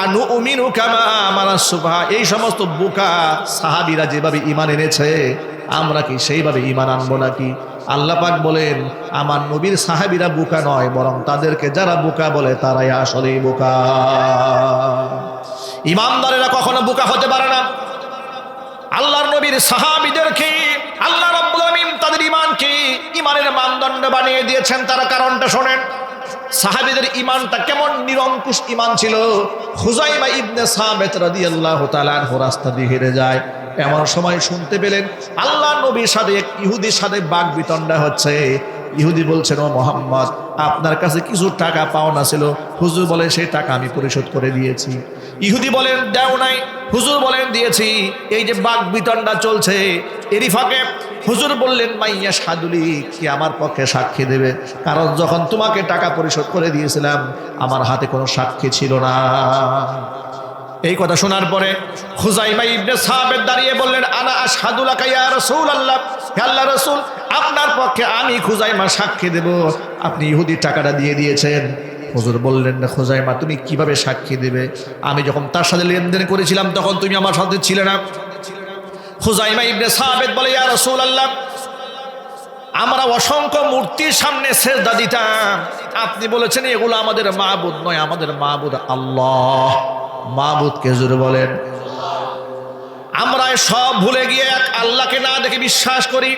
আনুমিনু কামা আমানাস সুফাহা, এই সমস্ত বোকা সাহাবীরা যেভাবে ঈমান এনেছে আমরা কি সেইভাবে ঈমান আনবো নাকি? আল্লাহ পাক বলেন, আমার নবীর সাহাবীরা বোকা নয়, বরং তাদেরকে যারা বোকা বলে তারাই আসলেই বোকা। ঈমানদারেরা কখনো বোকা হতে পারে না। আল্লাহর নবীর সাহাবীদেরকে আল্লাহ রাব্বুল আলামিন তাদের ঈমানকে ঈমানের মানদণ্ড বানিয়ে দিয়েছেন। তার কারণটা শোনেন, সাহাবীদের ঈমানটা কেমন নিরঙ্কুশ ঈমান ছিল। খুযাইমা ইবনে সাবিত রাদিয়াল্লাহু তাআলা আনহু রাস্তা দিয়ে হেরে যায়, এমন সময় শুনতে পেলেন আল্লাহর নবীর সাথে এক ইহুদির সাথে বাকবিতণ্ডা হচ্ছে। ইহুদি বলছেন, ও মুহাম্মদ, আপনার কাছে কিছু টাকা পাওনা ছিল। হুজুর বলে সেই টাকা আমি পরিশোধ করে দিয়েছি। ইহুদি বলেন দাও নাই, হুজুর বলেন দিয়েছি। এই যে বাকবিতণ্ডা চলছে, এরই ফাঁকে হুজুর বললেন মাইয়া সাদুলি, কি আমার পক্ষে সাক্ষী দেবে? কারণ যখন তোমাকে টাকা পরিশোধ করে দিয়েছিলাম আমার হাতে কোনো সাক্ষী ছিল না। এই কথা শোনার পরে খুযাইমা ইবনে সাবিত দাঁড়িয়ে বললেন, আনা আশহাদু লাকা ইয়া রাসূলুল্লাহ, হে আল্লাহর রাসূল, আপনার পক্ষে আমি খুযাইমা সাক্ষী দেব আপনি ইহুদির টাকাটা দিয়ে দিয়েছেন। হুজুর বললেন, না খুযাইমা, তুমি কিভাবে সাক্ষী দেবে? আমি যখন তার সাথে লেনদেন করেছিলাম তখন তুমি আমার সাথে ছিলে না। খুযাইমা ইবনে সাবিত বলে, ইয়া রাসূলুল্লাহ, আমরা অসংখ্য মূর্তির সামনে সেজদা দিতাম, আপনি বলেছেন এগুলো আমাদের মাবুদ নয়, আমাদের মাবুদ আল্লাহ। মাবুদকে জোরে বলেন। আমরা সব ভুলে গিয়ে এক আল্লাহকে না দেখে বিশ্বাস করি।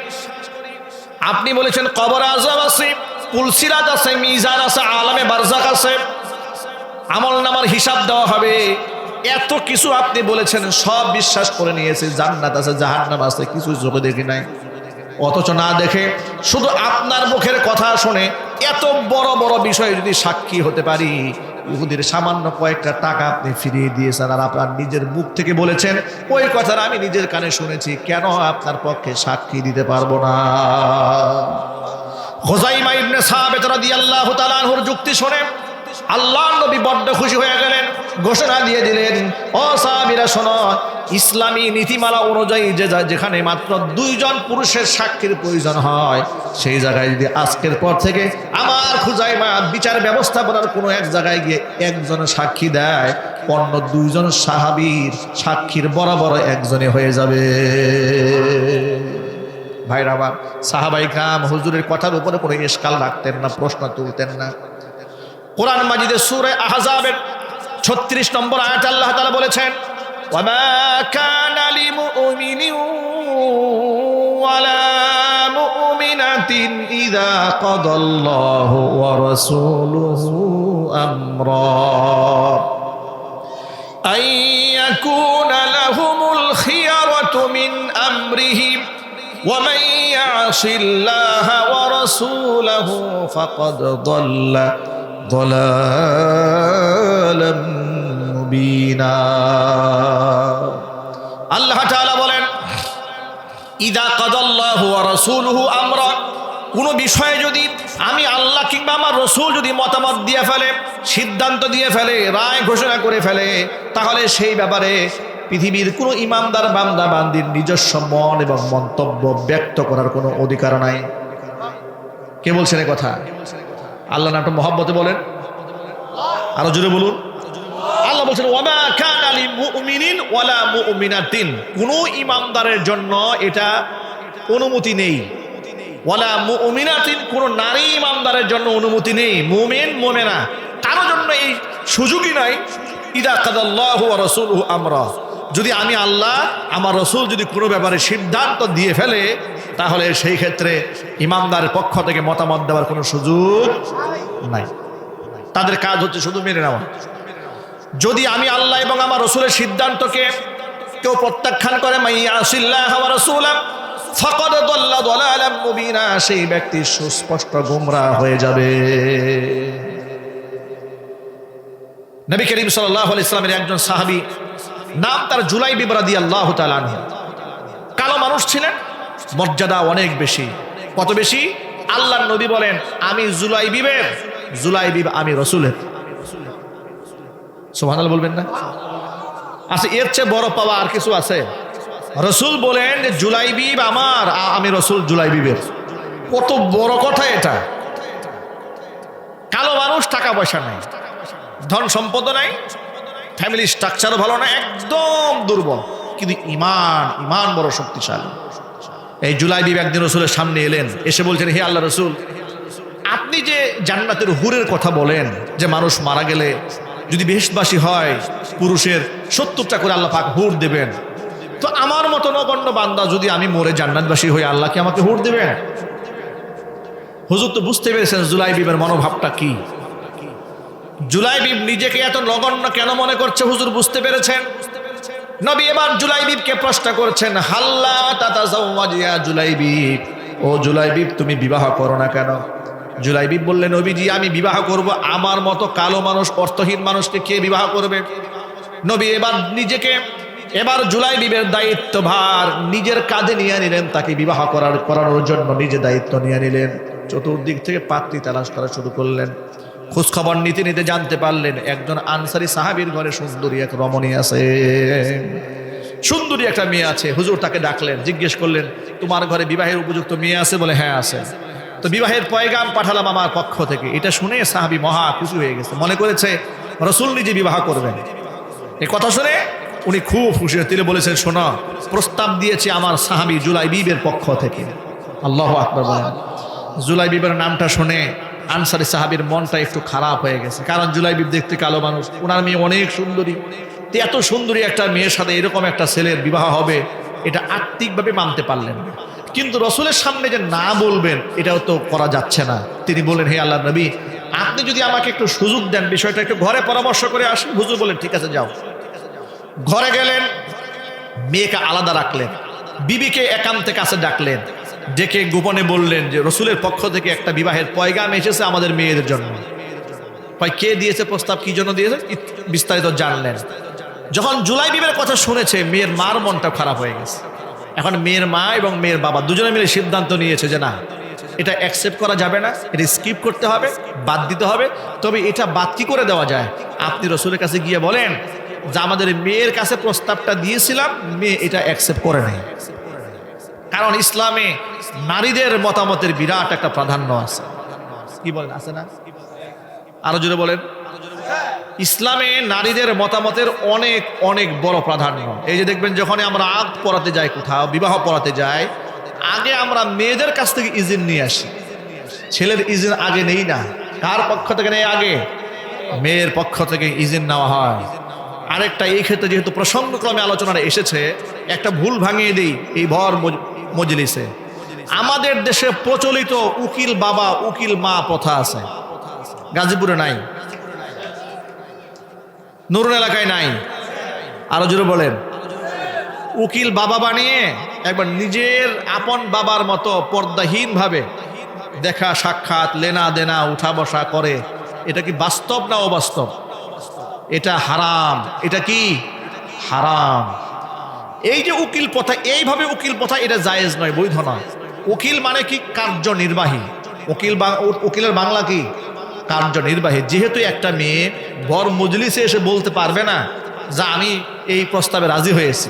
আপনি বলেছেন কবর আযাব আছে, পুলসিরাত আছে, মিজান আছে, আলামে বারজাখ আছে, আমলনামার হিসাব দেওয়া হবে, এত কিছু আপনি বলেছেন, সব বিশ্বাস করে নিয়েছে। জান্নাত আছে, জাহান্নাম আছে, কিছু চোখে দেখি নাই। অথচ না দেখে শুধু আপনার মুখের কথা শুনে এত বড় বড় বিষয়ে যদি সাক্ষী হতে পারি, ইহুদির সামান্য কয়েকটা টাকা আপনি ফিরিয়ে দিয়েছেন আর আপনার নিজের মুখ থেকে বলেছেন ওই কথাটা আমি নিজের কানে শুনেছি, কেন আপনার পক্ষে সাক্ষী দিতে পারবো না? খুযাইমা ইবনে সাবিত রাদিয়াল্লাহু তাআলা আনহুর যুক্তি শুনে আল্লাহর নবী বড্ড খুশি হয়ে গেলেন, ঘোষণা দিয়ে দিলেন, ও সাহাবীরা শোনো, ইসলামী নীতিমালা অনুযায়ী যেখানে মাত্র 2 জন পুরুষের সাক্ষীর প্রয়োজন হয়, সেই জায়গায় যদি আজকের পর থেকে আমার খুযাইমা বিচার ব্যবস্থাপনার কোনো এক জায়গায় গিয়ে একজন সাক্ষী দেয়, অন্য দুইজন সাহাবীর সাক্ষীর বরাবর একজনে হয়ে যাবে। ভাইরা আমার, সাহাবায়ে কেরাম হুজুরের কথার উপরে কোনো ইশকাল রাখতেন না, প্রশ্ন তুলতেন না। কোরআন মাজিদের সূরা আহজাবের 36 নম্বর আয়াতে আল্লাহ তাআলা বলেছেন, ওয়ামা কানা লিমুমিনিন ওয়ালা মুমিনাতিন ইযা কাদাল্লাহু ওয়া রাসূলুহু আমরা আন ইয়াকুনা লাহুমুল খিয়ারাতু মিন আমরিহিম ওয়া মান ইয়াসিল্লাহা ওয়া রাসূলাহু ফাকাদ দাল্লা দালালাম মুবিনা। আল্লাহ তাআলা বলেন, ইযা কাদাল্লাহু ওয়া রাসূলুহু আমরা, কোন বিষয়ে যদি আমি আল্লাহ কিংবা আমার রাসূল যদি মতামত দিয়ে ফেলে, সিদ্ধান্ত দিয়ে ফেলে, রায় ঘোষণা করে ফেলে, তাহলে সেই ব্যাপারে পৃথিবীর কোনো ইমানদার বান্দা বান্দির নিজস্ব মন এবং মন্তব্য ব্যক্ত করার কোনো অধিকার নাই। কে বলছেন এই কথা? আল্লাহ নামটা মহব্বতে বলেন, আরো জোরে বলুন। আল্লাহ বলছেন, ওয়ামা কানা লিল মুমিনিন ওয়ালা মুমিনাতিন, কোন ইমানদারের জন্য এটা অনুমতি নেই। ওয়ালা মুমিনাতিন, কোন নারী ইমানদারের জন্য অনুমতি নেই। মুমিন মুমিনা কারোর জন্য এই সুযোগই নাই। ইযা কাদাল্লাহু ওয়া রাসূলুহু আমরা, যদি আমি আল্লাহ আমার রাসূল যদি কোনো ব্যাপারে সিদ্ধান্ত দিয়ে ফেলে, তাহলে সেই ক্ষেত্রে ইমানদারের পক্ষ থেকে মতামত দেওয়ার কোনো সুযোগ নাই। তাদের কাজ হচ্ছে শুধু মেনে নেওয়া। যদি আমি আল্লাহ এবং আমার রাসূলের সিদ্ধান্তকে কেউ প্রত্যাখ্যান করে, মাইয়াসিল্লাহ ওয়া রাসূলা ফাকাদ দাল্লা দালালাম মুবিনা, সেই ব্যক্তি সুস্পষ্ট গোমরাহ হয়ে যাবে। নবী করিম সাল্লাল্লাহু আলাইহি ওয়াসাল্লামের একজন সাহাবী, নাম তার জুলাইবিব রাদিয়াল্লাহু তাআলা আনহু। কালো মানুষ ছিলেন, মর্যাদা অনেক বেশি। কত বেশি? আল্লাহর নবী বলেন, আমি জুলাইবিব আমি রাসূলের। সুবহানাল্লাহ বলবেন না? আচ্ছা, এর চেয়ে বড় পাওয়া আর কিছু আছে? রাসূল বলেন যে জুলাইবিব আমার, আমি রাসূল জুলাইবিবের। কত বড় কথা এটা! কালো মানুষ, টাকা পয়সা নাই, ধন সম্পদ নাই, ফ্যামিলি স্ট্রাকচারও ভালো না, একদম দুর্বল, কিন্তু ইমান বড় শক্তিশালী। এই জুলাইবিব একদিন রাসূলের সামনে এলেন, এসে বলছেন, হে আল্লাহ রাসূল, আপনি যে জান্নাতের হুরের কথা বলেন, যে মানুষ মারা গেলে যদি বেহেশতবাসী হয় পুরুষের 70টা করে আল্লাহ পাক হুর দেবেন, তো আমার মতো নগণ্য বান্দা যদি আমি মরে জান্নাতবাসী হই, আল্লাহ কি আমাকে হুর দেবেন? হুজুর তো বুঝতে পেরেছেন জুলাইবিবের মনোভাবটা কি। জুলাইবিব নিজেকে এত নগণ্য কেন মনে করছে হুজুর বুঝতে পেরেছেন। নবী এবার জুলাইবিবকে প্রশ্ন করছেন, হাল্লা তাতাজাওয়াজ ইয়া জুলাইবিব, ও জুলাইবিব তুমি বিবাহ করো না কেন? জুলাইবিব বললেন, নবীজি আমি বিবাহ করব, আমার মতো কালো মানুষ, অর্থহীন মানুষকে কে বিবাহ করবে? নবী এবার জুলাইবিবের দায়িত্বভার নিজের কাঁধে নিয়ে নিলেন, তাকে বিবাহ করানোর জন্য নিজে দায়িত্ব নিয়ে নিলেন। চতুর্দিক থেকে পাত্রী তালাশ করা শুরু করলেন। খোঁজখবর নিতে নিতে জানতে পারলেন একজন আনসারী সাহাবীর ঘরে সুন্দরী এক রমণী আছে, সুন্দরী একটা মেয়ে আছে। হুজুর তাকে ডাকলেন, জিজ্ঞেস করলেন, তোমার ঘরে বিবাহের উপযুক্ত মেয়ে আছে? বলে হ্যাঁ আছে। তো বিবাহের পয়গাম পাঠালাম আমার পক্ষ থেকে। এটা শুনে সাহাবী মহা খুশি হয়ে গেছে, মনে করেছে রাসূল নিজে বিবাহ করবেন। এই কথা শুনে উনি খুব খুশি হয়ে তিনি বলেছেন, শোনো, প্রস্তাব দিয়েছে আমার সাহাবী জুলাইবিবের পক্ষ থেকে। আল্লাহু আকবার বলেন। জুলাইবিবের নামটা শুনে আনসারী সাহাবীর মনটা একটু খারাপ হয়ে গেছে, কারণ জুলাইবিব দেখতে কালো মানুষ, ওনার মেয়ে অনেক সুন্দরী। এত সুন্দরী একটা মেয়ের সাথে এরকম একটা ছেলের বিবাহ হবে, এটা আত্মিকভাবে মানতে পারলেন না। কিন্তু রাসূলের সামনে যে না বলবেন, এটাও তো করা যাচ্ছে না। তিনি বললেন, হে আল্লাহর নবী, আপনি যদি আমাকে একটু সুযোগ দেন, বিষয়টা একটু ঘরে পরামর্শ করে আসি। হুজুর বলেন, ঠিক আছে যাও। ঘরে গেলেন, মেয়েকে আলাদা রাখলেন, বিবিকে একান্তে কাছে ডাকলেন, ডেকে গোপনে বললেন যে রাসূলের পক্ষ থেকে একটা বিবাহের পয়গাম এসেছে আমাদের মেয়েদের জন্য। কে দিয়েছে প্রস্তাব, কি জন্য দিয়েছে, বিস্তারিত জানলেন। যখন জুলাইবিবের কথা শুনেছে, মেয়ের মার মনটা খারাপ হয়ে গেছে। এখন মেয়ের মা এবং মেয়ের বাবা দুজনে মিলে সিদ্ধান্ত নিয়েছে যে না, এটা অ্যাকসেপ্ট করা যাবে না, এটা স্কিপ করতে হবে, বাদ দিতে হবে। তবে এটা বাদ কি করে দেওয়া যায়, আপনি রাসূলের কাছে গিয়ে বলেন যে আমাদের মেয়ের কাছে প্রস্তাবটা দিয়েছিলাম, মেয়ে এটা অ্যাকসেপ্ট করে নাই। কারণ ইসলামে নারীদের মতামতের বিরাট একটা প্রাধান্য আছে। কি বলেন, আছে না? আরো জোরে বলেন। ইসলামে নারীদের মতামতের অনেক অনেক বড় প্রাধান্য। এই যে দেখবেন যখন আমরা আগ পড়াতে যাই, কোথাও বিবাহ পড়াতে যাই, আগে আমরা মেয়েদের কাছ থেকে ইজিন নিয়ে আসি। ছেলের ইজিন আগে নেই না। কার পক্ষ থেকে নেই? আগে মেয়ের পক্ষ থেকে ইজিন নেওয়া হয়। আরেকটা, এই ক্ষেত্রে যেহেতু প্রসঙ্গক্রমে আলোচনাটা এসেছে, একটা ভুল ভাঙিয়ে দিই এই ভর মজলিসে। আমাদের দেশে প্রচলিত উকিল বাবা উকিল মা প্রথা আছে, গাজীপুরে নাই, নুরুন এলাকায় নাই, আরো জোরে বলেন। উকিল বাবা বানিয়ে একবার নিজের আপন বাবার মতো পর্দাহীন ভাবে দেখা সাক্ষাৎ লেনা দেনা উঠা বসা করে। এটা কি বাস্তব না অবাস্তব? এটা হারাম। এটা কি হারাম? এই যে উকিল প্রথা, এইভাবে উকিল প্রথা, এটা জায়েজ নয়, বৈধ নয়। উকিল মানে কি? কার্যনির্বাহী। উকিলের বাংলা কি? কার্যনির্বাহী। যেহেতু একটা মেয়ে বর মজলিসে এসে বলতে পারবে না যে আমি এই প্রস্তাবে রাজি হয়েছি,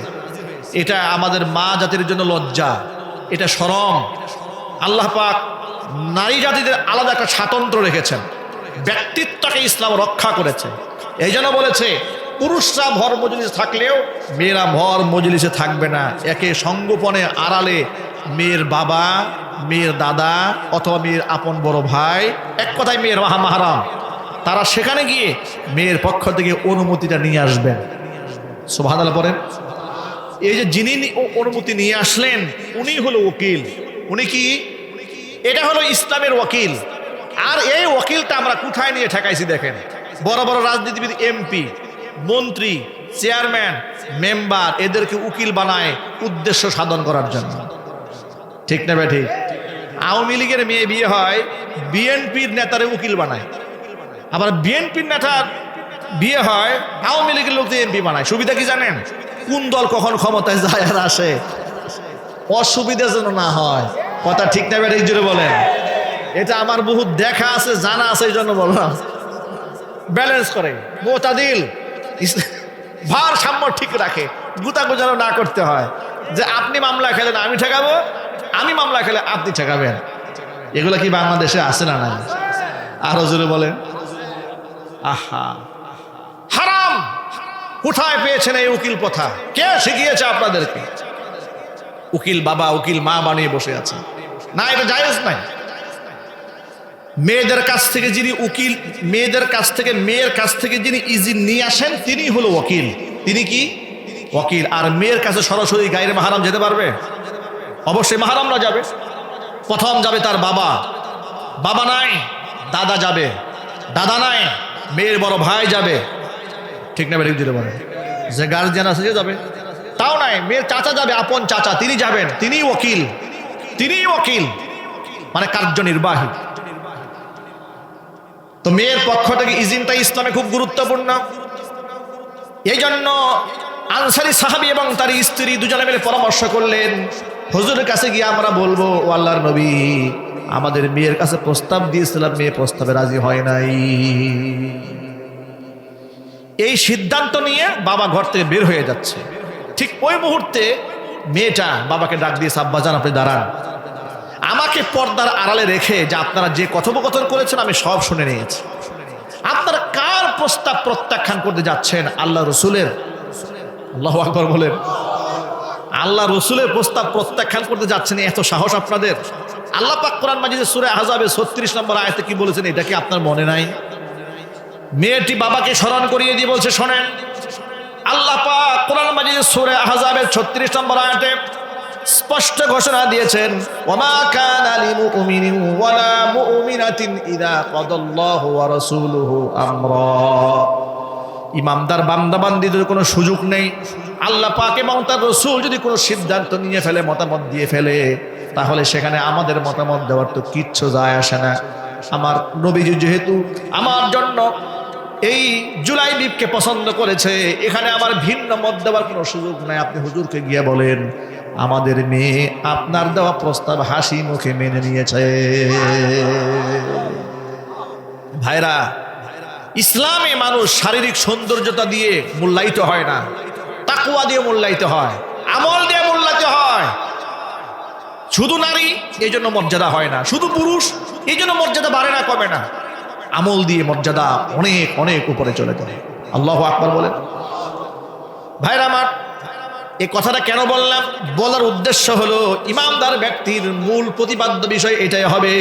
এটা আমাদের মা জাতির জন্য লজ্জা, এটা শরম। আল্লাহ পাক নারী জাতিদের আলাদা একটা স্বাতন্ত্র্য রেখেছেন, ব্যক্তিত্বকে ইসলাম রক্ষা করেছে। এই জন্য বলেছে পুরুষরা ভর মজলিসে থাকলেও মেয়েরা ভর মজলিসে থাকবে না। একে সঙ্গোপনে আড়ালে মেয়ের বাবা, মেয়ের দাদা অথবা মেয়ের আপন বড় ভাই, এক কথায় মেয়ের মাহারাম, তারা সেখানে গিয়ে মেয়ের পক্ষ থেকে অনুমতিটা নিয়ে আসবেন। সুবহানাল্লাহ পড়েন। এই যে যিনি অনুমতি নিয়ে আসলেন উনি হলো উকিল। উনি কি? এটা হলো ইসলামের ওয়াকিল। আর এই ওয়াকিলটা আমরা কোথায় নিয়ে ঠেকাইছি দেখেন। বড় বড় রাজনীতিবিদ, এমপি, মন্ত্রী, চেয়ারম্যান, মেম্বার, এদেরকে উকিল বানায় উদ্দেশ্য সাধন করার জন্য। ঠিক না ঠিক? আওয়ামী লীগের মেয়ে বিয়ে হয়, বিএনপির নেতারে উকিল বানায়। আবার বিএনপির নেতার বিয়ে হয়, আওয়ামী লীগের লোক এমপি বানায়। সুবিধা কি জানেন? কোন দল কখন ক্ষমতায় যায় আর আসে, অসুবিধা যেন না হয়। কথা ঠিক না ঠিক জুড়ে বলেন। এটা আমার বহুত দেখা আছে, জানা আছে, এই জন্য বললাম। ব্যালেন্স করে, মোতাদিল, ভারসাম্য ঠিক রাখে, গুতা গুজানো না করতে হয় যে আপনি মামলা খেলেন আমি ঠেকাবো, আমি মামলা খেলে আপনি ঠেকাবেন। এগুলো কি বাংলাদেশে আছে না নাই? আরো জোরে বলেন। আহা, হারাম। কোথায় পেয়েছেন এই উকিল প্রথা? কে শিখিয়েছে আপনাদেরকে? উকিল বাবা উকিল মা বানিয়ে বসে আছে না, এটা জায়েজ নাই। মেয়েদের কাছ থেকে যিনি উকিল, মেয়েদের কাছ থেকে, মেয়ের কাছ থেকে যিনি ইজিন নিয়ে আসেন তিনি হলো ওয়াকিল। তিনি কি? ওয়াকিল। আর মেয়ের কাছে সরাসরি গায়রে মাহারাম যেতে পারবে? অবশ্যই মাহারামরা যাবে। প্রথম যাবে তার বাবা, বাবা নাই দাদা যাবে, দাদা নাই মেয়ের বড় ভাই যাবে। ঠিক না বেরিয়ে দিতে পারে যে গার্জিয়ান আছে যে যাবে, তাও নাই মেয়ের চাচা যাবে, আপন চাচা, তিনি যাবেন, তিনি ওয়াকিল। তিনি ওয়াকিল মানে কার্যনির্বাহী। তো মেয়ের পক্ষ থেকে ইজিনটা ইসলামে খুব গুরুত্বপূর্ণ। এই জন্য আনসারী সাহাবী এবং তার স্ত্রী দুজনে মিলে পরামর্শ করলেন, হুজুরের কাছে গিয়ে আমরা বলবো ও আল্লাহর নবী, আমাদের মেয়ের কাছে প্রস্তাব দিয়েছিলাম, মেয়ে প্রস্তাবে রাজি হয় নাই। এই সিদ্ধান্ত নিয়ে বাবা ঘর থেকে বের হয়ে যাচ্ছে। ঠিক ওই মুহূর্তে মেয়েটা বাবাকে ডাক দিয়ে, আব্বাজান আপনি দাঁড়ান, আমাকে পর্দার আড়ালে রেখে যে আপনারা যে কথোপকথন করেছেন আমি সব শুনে নিয়েছি। আপনারা কার প্রস্তাব প্রত্যাখ্যান করতে যাচ্ছেন? আল্লাহ রসুলের। আল্লাহু আকবার বলেন। আল্লাহ রসুলের প্রস্তাব প্রত্যাখ্যান করতে যাচ্ছেন, এত সাহস আপনাদের? আল্লাহ পাক কোরআন মাজিদে সূরা আহজাবের 36 নম্বর আয়াতে কি বলেছেন এটা কি আপনার মনে নাই? মেয়েটি বাবাকে স্মরণ করিয়ে দিয়ে বলছে, শোনেন, আল্লাহ পাক কোরআন মাজিদে সূরা আহজাবের 36 নম্বর আয়াতে স্পষ্ট ঘোষণা দিয়েছেন, ওমা কানা লিমুমিনিন ওয়ালা মুমিনাতিন ইযা কাদাল্লাহু ওয়া রাসূলুহু আমরা। ইমানদার বান্দাবান্দীদের কোনো সুযোগ নেই। আল্লাহ পাক এবং তার রাসূল যদি কোনো সিদ্ধান্ত নিয়ে ফেলে, মতামত দিয়ে ফেলে, তাহলে সেখানে আমাদের মতামত দেওয়ার তো কিচ্ছু যায় আসে না। আমার নবীজি যেহেতু আমার জন্য এই জুলাই বিপকে পছন্দ করেছে, এখানে আমার ভিন্ন মত দেওয়ার কোনো সুযোগ নাই। আপনি হুজুরকে গিয়ে বলেন আমাদের মেয়ে আপনার দেওয়া প্রস্তাব হাসি মুখে মেনে নিয়েছে। ভাইরা, ইসলামে মানুষ শারীরিক সৌন্দর্যতা দিয়ে মূল্যায়িত হয় না, তাকওয়া দিয়ে মূল্যায়িত হয়, আমল দিয়ে মূল্যায়িত হয়। শুধু নারী এই জন্য মর্যাদা হয় না, শুধু পুরুষ এই জন্য মর্যাদা বাড়ে না, কমে না। আমল দিয়ে মর্যাদা অনেক অনেক উপরে চলে যায়। আল্লাহু আকবার বলেন। ভাইরা আমার, এই কথাটা কেন বললাম? বলার উদ্দেশ্য হলো ইমানদার ব্যক্তির মূল প্রতিপাদ্য বিষয় এটাই হবে,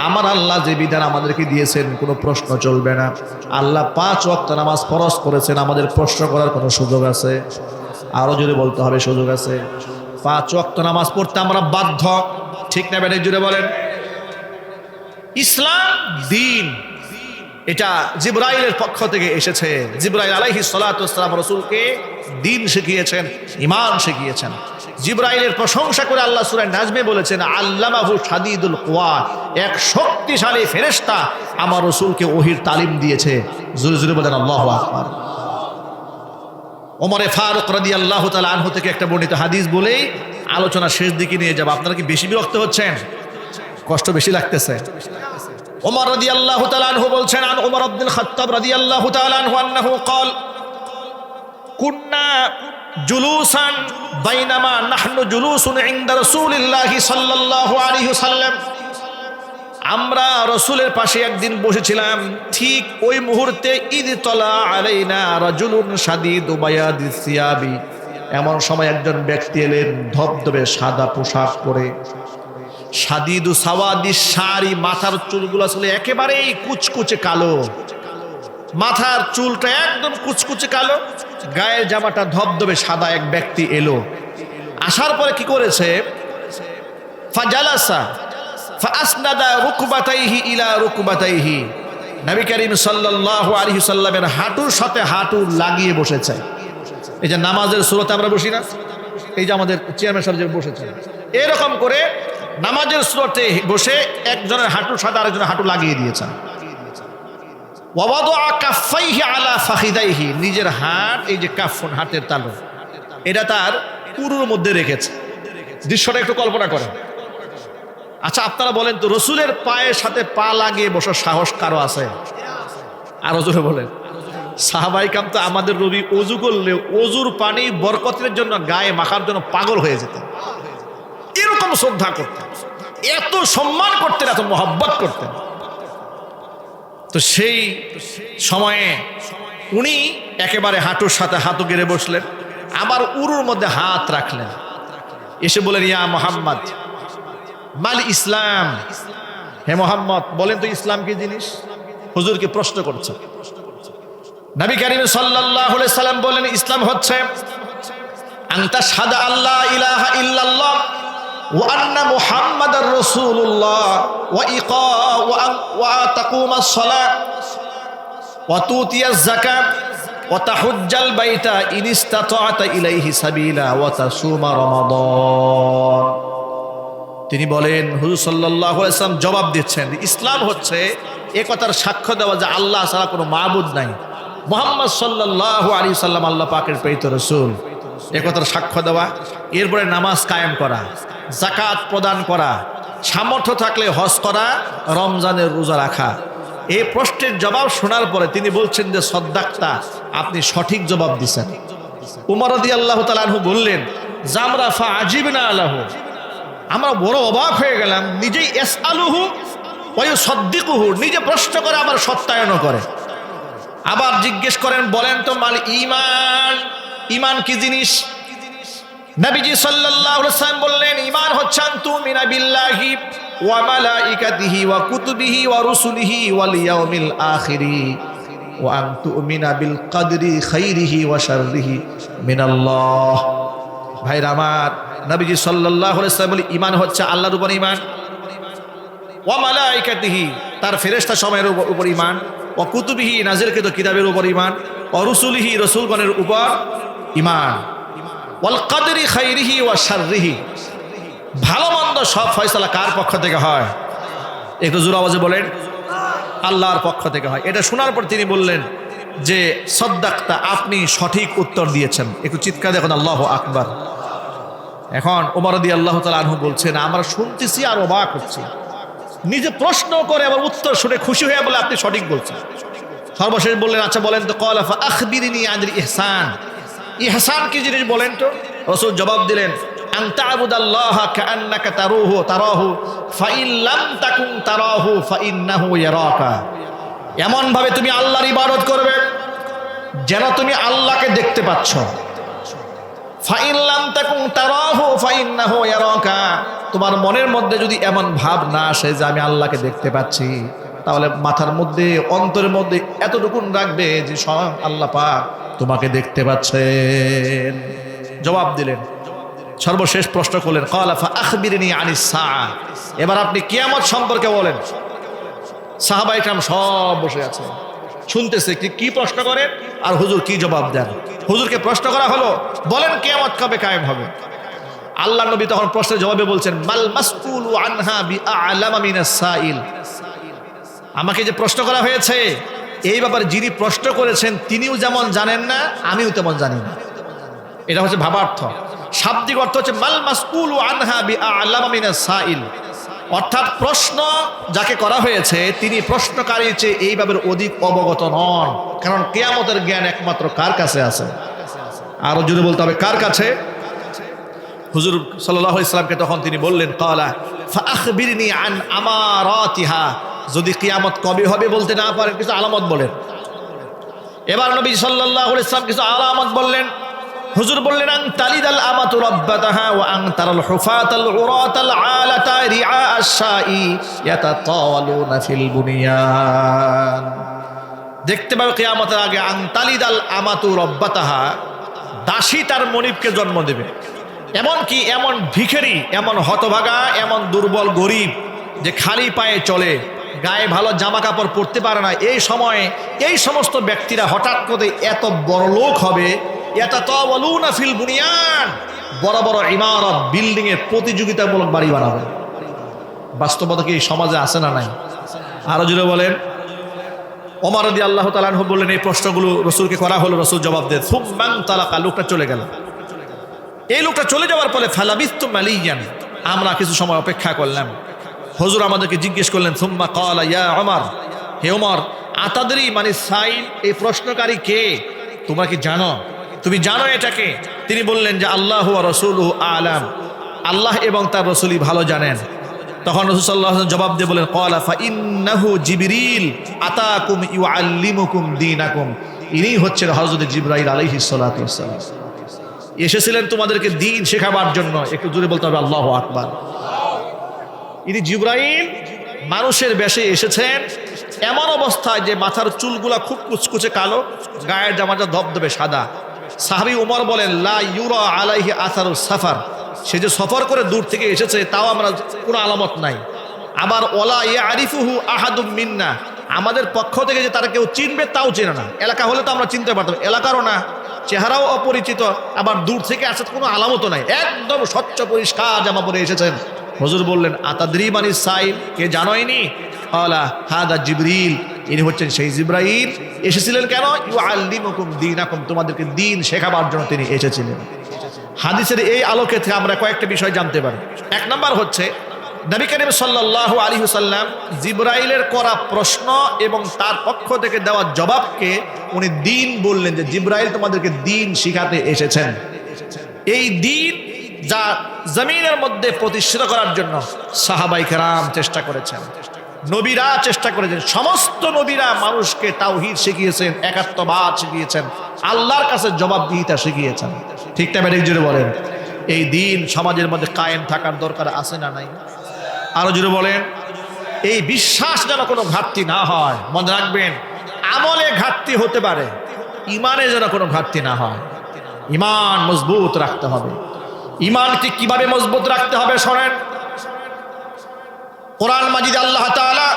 আমার আল্লাহ যে বিধান আমাদেরকে দিয়েছেন কোনো প্রশ্ন চলবে না। আল্লাহ 5 ওয়াক্ত নামাজ ফরজ করেছেন, আমাদের প্রশ্ন করার কোনো সুযোগ আছে? আরো জোরে বলতে হবে সুযোগ আছে। 5 ওয়াক্ত নামাজ পড়তে আমরা বাধ্য, ঠিক না বেটা? জোরে বলেন। ইসলাম দিন, এটা জিবরাইলের পক্ষ থেকে এসেছে। জিবরাইল আলাইহিস সালাতু ওয়াস সালাম রাসূলকে দিন শিখিয়েছেন, ঈমান শিখিয়েছেন। জিবরাইলের প্রশংসা করে আল্লাহ সূরা নাজমে বলেছেন, আল্লামাহু শাদীদুল কুওয়া, এক শক্তিশালী ফেরেশতা আমার রাসূলকে ওহীর তালিম দিয়েছে। জোরে জোরে বলেন আল্লাহু আকবার। ওমরে ফারুক রাদিয়াল্লাহু তাআলা আনহু থেকে একটা বর্ণিত হাদিস বলেই আলোচনা শেষ দিকে নিয়ে যাব। আপনারা কি বেশি বিরক্ত হচ্ছেন? কষ্ট বেশি লাগতেছে? ওমর রাদিয়াল্লাহু তাআলা আনহু বলছেন, আন ওমর ইবনুল খাত্তাব রাদিয়াল্লাহু তাআলা আনহু আন্নাহু قال কুন্না জুলুসান বাইনামা নাহনু জুলুসুন ইনদা রাসূলিল্লাহি সাল্লাল্লাহু আলাইহি ওয়াসাল্লাম, আমরা রাসূলের পাশে একদিন বসেছিলাম, ঠিক ওই মুহূর্তে ইদ তলা আলাইনা রাজুলুন শাদীদু বায়াদিস সিয়াবি, এমন সময় একজন ব্যক্তি এলেন ধবধবে সাদা পোশাক পরে, শাদীদু সাওয়াদি শারি, মাথার চুলগুলো আসলে একেবারেই কুচকুচে কালো, মাথার চুলটা একদম কুচকুচে কালো, গায়ের জামাটা ধবধবে সাদা। এক ব্যক্তি এলো, আসার পরে কি করেছে? ফাজালাসা ফাসনাদা রুকবাতাইহি ইলা রুকবাতাইহি, নবী করিম সাল্লাল্লাহু আলাইহি সাল্লামের হাঁটুর সাথে হাঁটু লাগিয়ে বসেছে। এই যে নামাজের সুরতে আমরা বসি না, এই যে আমাদের চেয়ারম্যান সাহেব যে বসেছে, এরকম করে নামাজের সুরতে বসে একজনের হাঁটুর সাথে আরেকজনের হাঁটু লাগিয়ে দিয়েছেন। ওয়াওয়াদা কাফাইহি আলা ফাখিদাইহি, নিজের হাত, এই যে কাফন হাতের তালু, এটা তার উরুর মধ্যে রেখেছে। দৃশ্যটা একটু কল্পনা করেন। আচ্ছা আপনারা বলেন তো, রসুলের পায়ের সাথে পা লাগিয়ে বসার সাহস কারো আছে? আরো জোরে বলেন। সাহাবায়ে কেরাম তো আমাদের নবী ওযু করলে ওযুর পানি বরকতের জন্য গায়ে মাখার জন্য পাগল হয়ে যেতেন, এরকম শ্রদ্ধা করতেন, এত সম্মান করতেন, এত মহব্বত করতেন। তো সেই সময়ে উনি একেবারে হাঁটুর সাথে হাঁটু গেড়ে বসলেন, আবার উরুর মধ্যে হাত রাখলেন, এসে বলেন, ইয়া মুহাম্মদ মাল ইসলাম, হে মুহাম্মদ বলেন তো ইসলাম কি জিনিস? হুজুরকে প্রশ্ন করছে। নবী করিম সাল্লাল্লাহু আলাইহি সাল্লাম বলেন, ইসলাম হচ্ছে আনতা শাহাদা আল্লা ইলাহা ইল্লাল্লাহ ওয়া আন্না মুহাম্মাদার রাসূলুল্লাহ ওয়া তাকুমাস সালাত ওয়া তুতিয়াজ যাকাত ওয়া তাহুজ্জাল বাইতা ইন ইসতাতা'তা ইলাইহি সাবিলা ওয়া তাসুমা রমাদান। তিনি বলেন, হুজুর সাল্লাল্লাহু আলাইহি ওয়াসাল্লাম জবাব দিচ্ছেন, ইসলাম হচ্ছে এ কথার সাক্ষ্য দেওয়া যে আল্লাহ ছাড়া কোনো মাবুদ নাই, মুহাম্মদ সাল্লাল্লাহু আলাইহি ওয়াসাল্লাম আল্লাহ পাকের প্রেরিত রাসূল, এ কথার সাক্ষ্য দেওয়া, এরপরে নামাজ কায়েম করা, যাকাত প্রদান করা, সামর্থ্য থাকলে হজ করা, রমজানের রোজা রাখা। এই প্রশ্নের জবাব শোনার পরে তিনি বলছেন যে সদ্দাক্তা, আপনি সঠিক জবাব দিচ্ছেন। উমর রাদিয়াল্লাহু তাআলা আনহু বললেন, জামরা ফাআজিবনা লাহু, আমরা বড় অবাক হয়ে গেলাম, নিজেই ইয়াসআলুহু ওয়া ইউসাদ্দিকুহু, নিজে প্রশ্ন করে আবার সত্যায়ন করে। আবার জিজ্ঞেস করেন, বলেন তো মাল ঈমান, ঈমান কি জিনিস? নবীজি সাল্লাল্লাহু আলাইহি ওয়াসাল্লাম বললেন, ঈমান হচ্ছে তুমিনা বিল্লাহি ওয়া মালাইকাতিহি ওয়া কুতুবিহি ওয়া রুসুলিহি ওয়াল ইয়াউমিল আখিরি ওয়া আন তুমিনা বিল কদরি খাইরিহি ওয়া শাররিহি মিনাল্লাহ। ভাইরা আমার, নবীজি সাল্লাল্লাহু আলাইহি ওয়াসাল্লাম বলে, ঈমান হচ্ছে আল্লাহর উপর ঈমান, ওয়া মালাইকাতিহি, তার ফেরেশতা সময়ের উপর ঈমান, ওয়া কুতুবিহি, নাজিলকৃত কিতাবের উপর ঈমান, ওয়া রুসুলিহি, রাসূলগণের উপর ঈমান, ওয়াল কদরি খাইরিহি ওয়া শাররিহি, ভালো মন্দ সব ফয়সালা কার পক্ষ থেকে হয়? একটু জোরে আওয়াজে বলেন, আল্লাহর পক্ষ থেকে হয়। এটা শোনার পর তিনি বললেন যে সদ্দাক্তা, আপনি সঠিক উত্তর দিয়েছেন। একটু চিৎকার দেখুন, আল্লাহু আকবার। এখন ওমর রাদিয়াল্লাহু তাআলা আনহু বলছেন, আমরা শুনতেছি আর অবাক হচ্ছি, নিজে প্রশ্ন করে আবার উত্তর শুনে খুশি হয়ে বলে আপনি সঠিক বলছেন। সর্বশেষ বললেন, আচ্ছা বলেন তো, ক্বালা ফা আখবিরনি আনিল ইহসান, ইহসান কি জিনিস বলেন তো? রাসূল জবাব দিলেন, আন তা'বুদাল্লাহা কাআন্নাকা তারাহু ফা ইন লাম তাকুন তারাহু ফা ইন্নাহু ইয়ারাকা। এমন ভাবে তুমি আল্লাহর ইবাদত করবে যেন তুমি আল্লাহকে দেখতে পাচ্ছ। ফাইন লাম তাকুন তারাহু ফাইন্নাহু ইয়ারাকা, তোমার মনের মধ্যে যদি এমন ভাব না আসে যে আমি আল্লাহকে দেখতে পাচ্ছি, তাহলে মাথার মধ্যে অন্তরের মধ্যে এতটুকুন রাখবে যে স্বয়ং আল্লাহ পাক তোমাকে দেখতে পাচ্ছেন। জবাব দিলেন, সর্বশেষ প্রশ্ন করলেন, ক্বালা ফাআখবিরনি আনিস সাআ, এবার আপনি কিয়ামত সম্পর্কে বলেন। সাহাবায়ে কেরাম সব বসে আছে, শুনতেছে কি প্রশ্ন করেন আর হুজুর কি জবাব দেন। হুজুরকে প্রশ্ন করা হলো, বলেন কিয়ামত কবে কায়েম হবে? আল্লাহ নবী তখন প্রশ্নের জবাবে বলছেন, মাল মাসউলু আনহা বিআলামা মিনাস সাইল, আমাকে যে প্রশ্ন করা হয়েছে এই ব্যাপারে যিনি প্রশ্ন করেছেন তিনিও যেমন জানেন না, আমিও তেমন জানি না। এটা হচ্ছে ভাবার্থ। শাব্দিক অর্থ হচ্ছে মাল মাসউলু আনহা বিআলামা মিনাস সাইল, অর্থাৎ প্রশ্ন যাকে করা হয়েছে তিনি প্রশ্নকারীর চেয়ে এই ব্যাপারে অধিক অবগত নন, কারণ কিয়ামতের জ্ঞান একমাত্র কার কাছে আছে? আরো জোরে বলতে হবে, কার কাছে? হুজুর সাল্লাল্লাহু আলাইহি সাল্লামকে তখন তিনি বললেন, ক্বালা ফাআখবিরনি আন আমারাতিহা, যদি কিয়ামত কবে হবে বলতে না পারেন কিছু আলামত বলেন। এবার নবী সাল্লাল্লাহু আলাইহি সাল্লাম কিছু আলামত বললেন। হুজুর বললেন, আন তালিদাল আমাতু রাব্বাতাহা ওয়া আন তারাল হুফাতাল উরাতাল আলাতা রিআ আশ-শাই ইয়াতাতাওয়ালুনা ফিল বুনিয়ান, দেখতে পাবে কিয়ামতের আগে আন তালিদাল আমাতু রাব্বাতাহা, দাসী তার মনিবকে জন্ম দেবে। এমনকি এমন ভিখারি, এমন হতভাগা, এমন দুর্বল গরিব যে খালি পায়ে চলে, গায়ে ভালো জামা কাপড় পরতে পারে না, এই সময়ে এই সমস্ত ব্যক্তিরা হঠাৎ করে এত বড় লোক হবে, ইয়াতাতাওয়ালুনা ফিল বুনিয়ান, বড় বড় ইমারত বিল্ডিং এর প্রতিযোগিতামূলক বাড়ি বানাবে। বাস্তবতা কি এই সমাজে আছে না নাই? আরো জোরে বলেন। ওমর রাদিয়াল্লাহু তাআলা আনহু বললেন, এই প্রশ্নগুলো রাসূলকে করা হলো, রাসূল জবাব দেন, সুম্মান তালাকা, লোকটা চলে গেল। এই লোকটা চলে যাওয়ার পরে ফালাবিস্তু মালিয়ান, আমরা কিছু সময় অপেক্ষা করলাম। হুজুর আমাদেরকে জিজ্ঞেস করলেন, সুম্মা ক্বালা ইয়া ওমর, হে ওমর, আতাদরি মানে সাইল, এই প্রশ্নকারী কে? তোমরা কি জানো? তুমি জানো এটাকে? তিনি বললেন যে আল্লাহু ওয়া রাসূলুহু আ'লাম, আল্লাহ এবং তার রাসূলই ভালো জানেন। তখন রাসূল সাল্লাল্লাহু আলাইহি ওয়াসাল্লাম জবাব দিয়ে বলেন, ক্বালা ফা ইন্নাহু জিবরিল আতাকুম ইউআল্লিমুকুম দীনাকুম, ইনি হচ্ছেন হযরত জিবরাইল আলাইহিস সালাতু ওয়াস সালাম, এসেছিলেন তোমাদেরকে দ্বীন শেখাবার জন্য। একটু জোরে বলতে হবে আল্লাহু আকবার। ইনি জিবরাইল মানুষের বেশে এসেছেন, এমন অবস্থায় যে মাথার চুলগুলা খুব কুচকুচে কালো, গায়ের জামাটা ধবধবে সাদা। সাহাবী উমর বলেন, লা ইউরা আলাইহি আসারুস সাফার, সে যে সফর করে দূর থেকে এসেছে তাও আমরা কোনো আলামত নাই। আবার ওয়ালা ইয়ারিফুহু আহাদুম মিন্না, আমাদের পক্ষ থেকে যে তারা কেউ চিনবে তাও চেনে না। এলাকা হলে তো আমরা চিনতে পারতাম, এলাকারও না, চেহারাও অপরিচিত, আবার দূর থেকে আসে কোনো আলামতও নাই, একদম স্বচ্ছ পরিষ্কার জামা পরে এসেছেন। হুজুর বললেন, আতাদরি মানি সাইল, কে জানোইনি? ক্বালা হাদা জিবরিল, ইনি হচ্ছেন সেই জিবরাইল। এসেছিলেন কেন? ইউআল্লিমুকুম দীনাকুম, তোমাদেরকে দ্বীন শেখাবার জন্য তিনি এসেছিলেন। হাদিসের এই আলোকে থেকে আমরা কয়েকটা বিষয় জানতে পারি। এক নাম্বার হচ্ছে, নবী করিম সাল্লাল্লাহু আলাইহি ওয়াসাল্লাম জিবরাইলের করা প্রশ্ন এবং তার পক্ষ থেকে দেওয়া জবাবকে উনি দ্বীন বললেন, যে জিবরাইল তোমাদেরকে দ্বীন শিখাতে এসেছেন। এই দ্বীন যা জমিনের মধ্যে প্রতিষ্ঠিত করার জন্য সাহাবায়ে কেরাম চেষ্টা করেছেন, নবীরা চেষ্টা করেছেন। সমস্ত নবীরা মানুষকে তাওহীদ শিখিয়েছেন, একাত্মবাদ শিখিয়েছেন, আল্লাহর কাছে জবাবদিহিতা শিখিয়েছেন। ঠিক না? বেরিয়ে জুড়ে বলেন, এই দিন সমাজের মধ্যে কায়েম থাকার দরকার আছে না নাই? আরো জুড়ে বলেন। এই বিশ্বাস যেন কোনো ঘাটতি না হয়। মনে রাখবেন, আমলে ঘাটতি হতে পারে, ইমানে যেন কোনো ঘাটতি না হয়। ইমান মজবুত রাখতে হবে। ইমানকে কিভাবে মজবুত রাখতে হবে শোনেন। কোরআন মাজিদ আল্লাহ তাআলা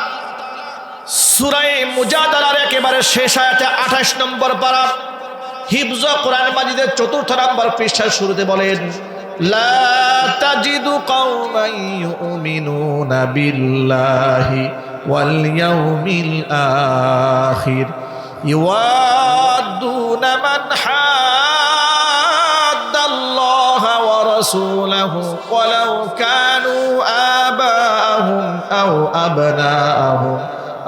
সূরা মুজাদালার একেবারে শেষ আয়াতে 28 নম্বর পারা হিফজ কোরআন মাজিদের 4th নম্বর পৃষ্ঠার শুরুতে বলেন, লা তাজিদু কওমান ইউমিনুনা বিল্লাহি ওয়াল ইয়াউমিল আখির ইউআদ্দুনা মান হাদ্দাল্লাহা ওয়া রাসূলাহু ওয়ালাউ কানু আবাহুম আও আবনাআহুম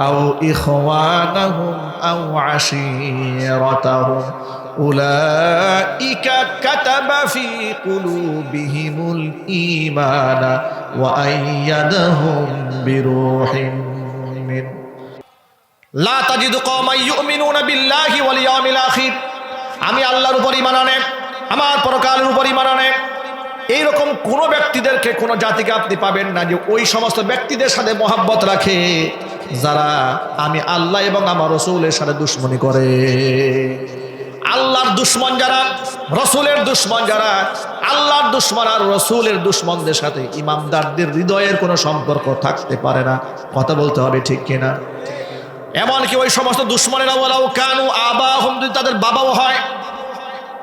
আও ইখওয়ানাহুম আও আশীরাতাহুম উলাইকা কাতাবা ফি কুলুবিহিমুল ঈমানা ওয়া আইয়াদাহুম বিরূহিম মিন। লা তাজিদু কওমান ইউমিনুনা বিল্লাহি ওয়াল ইয়াউমিল আখির, আমি আল্লাহর উপর ঈমান আনে, আমার পরকালের উপর ঈমান আনে, এইরকম কোন ব্যক্তিদেরকে, কোন জাতিকে আপনি পাবেন না যে ওই সমস্ত ব্যক্তিদের সাথে মহাব্বত রাখে যারা আমি আল্লাহ এবং আমার রসুলের সাথে দুশ্মনী করে। আল্লাহর দুশ্মন যারা, রসুলের দুশ্মন যারা, আল্লাহর দুশ্মন আর রসুলের দুশ্মনদের সাথে ইমামদারদের হৃদয়ের কোনো সম্পর্ক থাকতে পারে না। কথা বলতে হবে ঠিক কিনা? এমনকি ওই সমস্ত দুশ্মনেরা ওয়ালাউ কানু আবাহুম, যদি তাদের বাবাও হয়,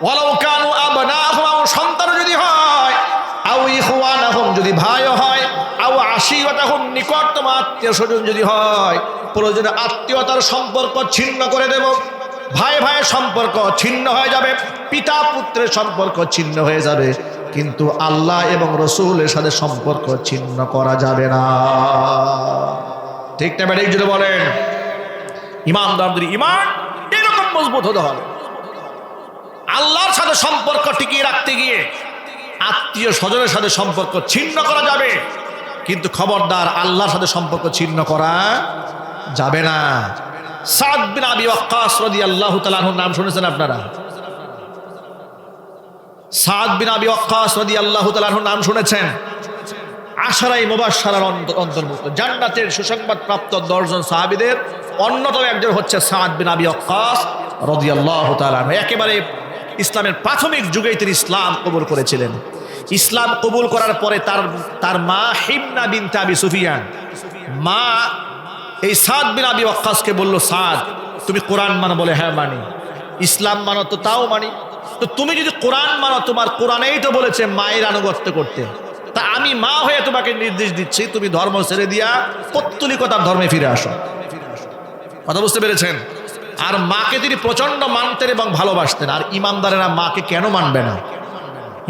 ওয়ালাউ কানু আবনাহুম, সন্তানও যদি হয়, আও ইখওয়ানাহুম, যদি ভাইও হয়, আও আশিরাতাহুম, নিকটতম আত্মীয় স্বজন যদি হয়, প্রয়োজনে আত্মীয়তার সম্পর্ক ছিন্ন করে দেব, ভাই ভাইয়ের সম্পর্ক ছিন্ন হয়ে যাবে, পিতা পুত্রের সম্পর্ক ছিন্ন হয়ে যাবে, কিন্তু আল্লাহ এবং রসুলের সাথে সম্পর্ক ছিন্ন করা যাবে না। ঠিক না ব্যাটিক যদি বলেন? ইমানদারদের ঈমান এরকম মজবুত হতে হবে। আল্লাহর সাথে সম্পর্ক টিকিয়ে রাখতে গিয়ে আত্মীয় স্বজনের সাথে সম্পর্ক ছিন্ন করা যাবে, কিন্তু খবরদার আল্লাহর সাথে সম্পর্ক ছিন্ন করা যাবে না। সাদ বিন আবি ওয়াক্কাস রাদিয়াল্লাহু তাআলা আনহুর নাম শুনেছেন আপনারা? সাদ বিন আবি ওয়াক্কাস রাদিয়াল্লাহু তাআলা আনহুর নাম শুনেছেন? আশারায়ে মুবাশশারার অন্তর্ভুক্ত, জান্নাতের সুসংবাদ প্রাপ্ত 10 জন সাহাবীদের অন্যতম একজন হচ্ছে সাদ বিন আবি ওয়াক্কাস রাদিয়াল্লাহু তাআলা আনহু। একেবারে ইসলামের প্রাথমিক যুগেই তিনি ইসলাম কবুল করেছিলেন। ইসলাম কবুল করার পরে তার মা হিমনা বিনতে আবি সুফিয়ান, মা এই সাদ বিন আবি ওয়াক্কাসকে বলল, সাদ তুমি কোরআন মানো? বলে হ্যাঁ মানি। ইসলাম মানো? তো তাও মানি। তো তুমি যদি কোরআন মানো, তোমার কোরআনেই তো বলেছে মায়ের আনুগত্য করতে, তা আমি মা হয়ে তোমাকে নির্দেশ দিচ্ছি তুমি ধর্ম ছেড়ে দিয়া পৌত্তলিকতার ধর্মে ফিরে আসো। কথা বুঝতে পেরেছেন? আর মাকে তিনি প্রচন্ড মানতেন এবং ভালোবাসতেন। আর ইমামদারেরা মাকে কেন মানবে না?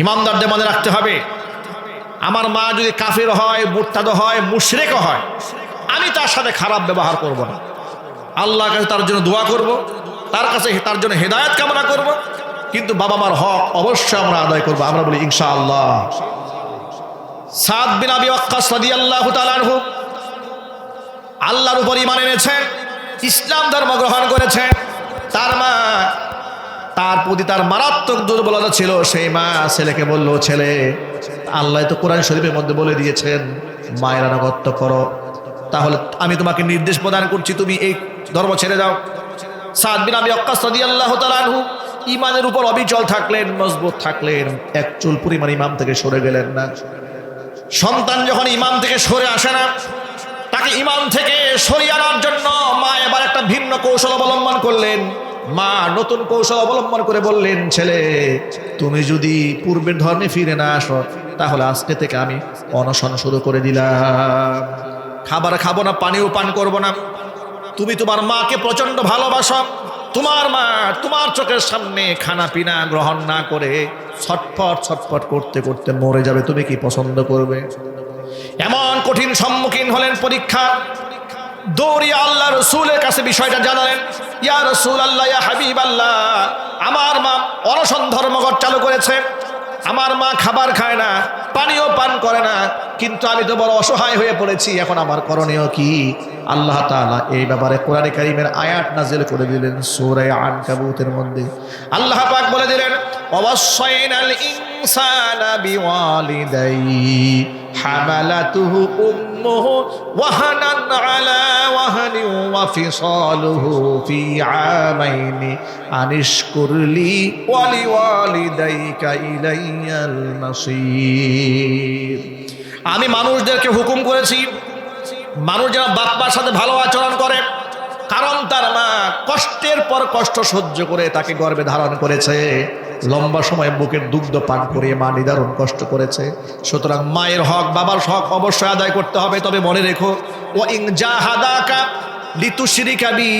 ইমামদারদের মনে রাখতে হবে, আমার মা যদি কাফির হয়, মুরতাদ হয়, মুশরিক হয়, আমি তার সাথে খারাপ ব্যবহার করব না। আল্লাহর কাছে তার জন্য দোয়া করব, তার কাছে তার জন্য হেদায়েত কামনা করব, কিন্তু বাবা মার হক অবশ্যই আমরা আদায় করব। আমরা বলি ইনশাআল্লাহ। সাদ বিন আবি ওয়াক্কাস রাদিয়াল্লাহু তাআলা আনহু আল্লাহর উপর ঈমান এনেছেন, ইসলাম ধর্ম গ্রহণ করেছেন। তার মা, তার প্রতি তার মারাত্মক দুর্বলতা ছিল। সেই মা ছেলেকে বলল, ছেলে আল্লাহ তো কোরআন শরীফের মধ্যে বলে দিয়েছেন মায়ের আনুগত্য করো, তাহলে আমি তোমাকে নির্দেশ প্রদান করছি তুমি এই ধর্ম ছেড়ে দাও। সাদ বিন আবি ওয়াক্কাস রাদিয়াল্লাহু তাআলা আনহু ঈমানের উপর অবিচল থাকলেন, মজবুত থাকলেন, এক চুল পরিমাণ ইমাম থেকে সরে গেলেন না। সন্তান যখন ইমাম থেকে সরে আসে না, তাকে ইমাম থেকে সরিয়ে আনার জন্য মা এবার একটা ভিন্ন কৌশল অবলম্বন করলেন। মা নতুন কৌশল অবলম্বন করে বললেন, ছেলে তুমি যদি পূর্বের ধর্মে ফিরে না আসো, তাহলে আজকে থেকে আমি অনশন শুরু করে দিলাম, খাবার খাবো না, পানিও পান করবো না। তুমি তোমার মাকে প্রচন্ড ভালোবাসো, তোমার মা তোমার চোখের সামনে খানা পিনা গ্রহণ না করে ছটফট ছটফট করতে করতে মরে যাবে, তুমি কি পছন্দ করবে? এমন কঠিন সম্মুখীন হলেন পরীক্ষা। দৌড়িয়ে আল্লাহ রসুলের কাছে বিষয়টা জানালেন, ইয়া রাসূলুল্লাহ, ইয়া হাবিবাল্লাহ, আমার মা অনশন ধর্মঘট চালু করেছে, আমার মা খাবার খায় না, পানিও পান করে না, কিন্তু আমি তো বড় অসহায় হয়ে পড়েছি, এখন আমার করণীয় কি? আল্লাহ তাআলা এই ব্যাপারে কোরআনে কারীমের আয়াত নাযিল করে দিলেন সূরা আনকাবুতের মধ্যে। আল্লাহ পাক বলে দিলেন, ওয়াসাইনাল ইনসানা বিওয়ালিদাইহি হামালাতুহু উম্মুহু ওয়াহানান আলা ওয়াহানি ওয়া ফিসালুহু ফি আমাইনি আনিশকুরলি ওয়া লিওয়ালিদাইকা ইলাইয়াল মাসীর। আমি মানুষদেরকে হুকুম করেছি মানুষ যেন বাপ মার সাথে ভালো আচরণ করে, কারণ তার মা কষ্টের পর কষ্ট সহ্য করে তাকে গর্ভে ধারণ করেছে, লম্বা সময় বুকের দুগ্ধ পান করে মা নিদারুণ কষ্ট করেছে। সুতরাং মায়ের হক, বাবার হক অবশ্যই আদায় করতে হবে। তবে মনে রেখো, ও ইন জাহাদাকা লিতুশরিকা বি,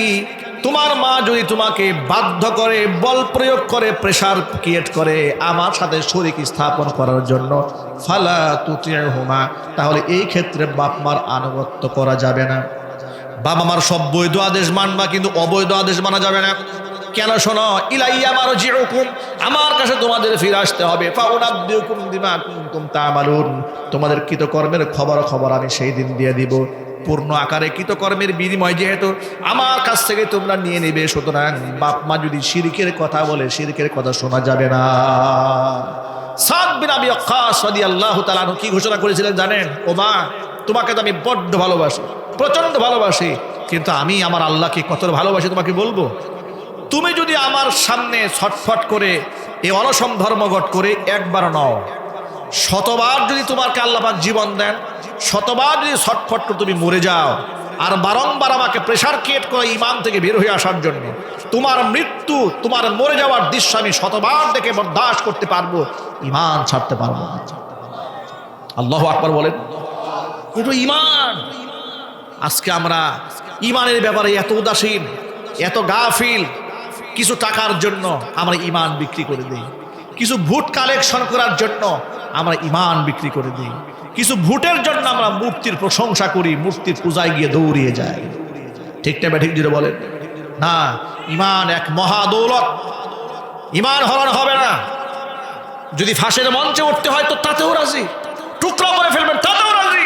তোমার মা যদি তোমাকে বাধ্য করে, বল প্রয়োগ করে, প্রেসার ক্রিয়েট করে আমার সাথে শরীক স্থাপন করার জন্য, ফালা তুতিউহুমা, তাহলে এই ক্ষেত্রে বাপ মার আনুগত্য করা যাবে না। বাবা মার সব বৈধ আদেশ মানবা, কিন্তু অবৈধ আদেশ মানা যাবে না। কেন? শোনো, ইলাইয়া মারজিউকুম, আমার কাছে তোমাদের ফিরে আসতে হবে। ফাউনাব্বিউকুম বিমা কুনতুম তা'মালুন, তোমাদের কৃতকর্মের খবর আমি সেই দিন দিয়ে দিব। পূর্ণ আকারে কৃতকর্মের বিনিময় যেহেতু আমার কাছ থেকে তোমরা নিয়ে নেবে, সুতরাং বাপ মা যদি শিরকের কথা বলে শিরকের কথা শোনা যাবে না। সাদ বিন আবি ওয়াক্কাস রাদিয়াল্লাহু তাআলা আনহু কি ঘোষণা করেছিলেন জানেন? ও মা, তোমাকে তো আমি বড্ড ভালোবাসি, প্রচন্ড ভালোবাসি, কিন্তু আমি আমার আল্লাহকে কত ভালোবাসি তোমাকে বলবো? তুমি যদি আমার সামনে ছটফট করে এই অলসম ধর্মঘট করে একবার নাও, শতবার যদি তোমাকে আল্লাহ পাক জীবন দেন, শতবার যদি ছটফট করে তুমি মরে যাও, আর বারংবার আমাকে প্রেশার ক্রিয়েট করে ইমান থেকে বের হয়ে আসার জন্য, তোমার মৃত্যু, তোমার মরে যাওয়ার দৃশ্য আমি শতবার দেখে বরদাস্ত করতে পারবো, ইমান ছাড়তে পারবো না। আল্লাহু আকবার বলেন। এটা ইমান। আজকে আমরা ইমানের ব্যাপারে এত উদাসীন, এত গাফিল। কিছু টাকার জন্য আমরা ইমান বিক্রি করে দিই, কিছু ভোট কালেকশন করার জন্য আমরা ইমান বিক্রি করে দিই, কিছু ভোটের জন্য আমরা মূর্তির প্রশংসা করি, মূর্তির পূজায় গিয়ে দৌড়িয়ে যাই। ঠিক না ঠিক যেটা বলেন না? ইমান এক মহা দৌলত, ইমান হরণ হবে না। যদি ফাঁসের মঞ্চে উঠতে হয় তো তাতেও রাজি, টুকরা করে ফেলবেন তাতেও রাজি।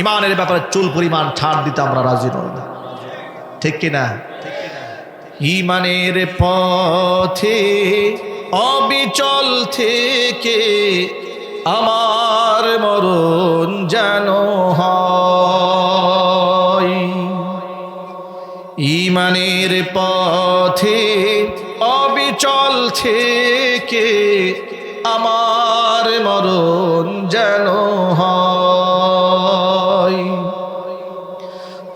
ইমানের ব্যাপারে চুল পরিমাণ ছাড় দিতে আমরা রাজি নই, ঠিক কিনা? ইমানের পথে অবিচল থেকে আমার মরণ যেন হয়। ইমানের পথে অবিচল থেকে আমার মরণ যেন হয়।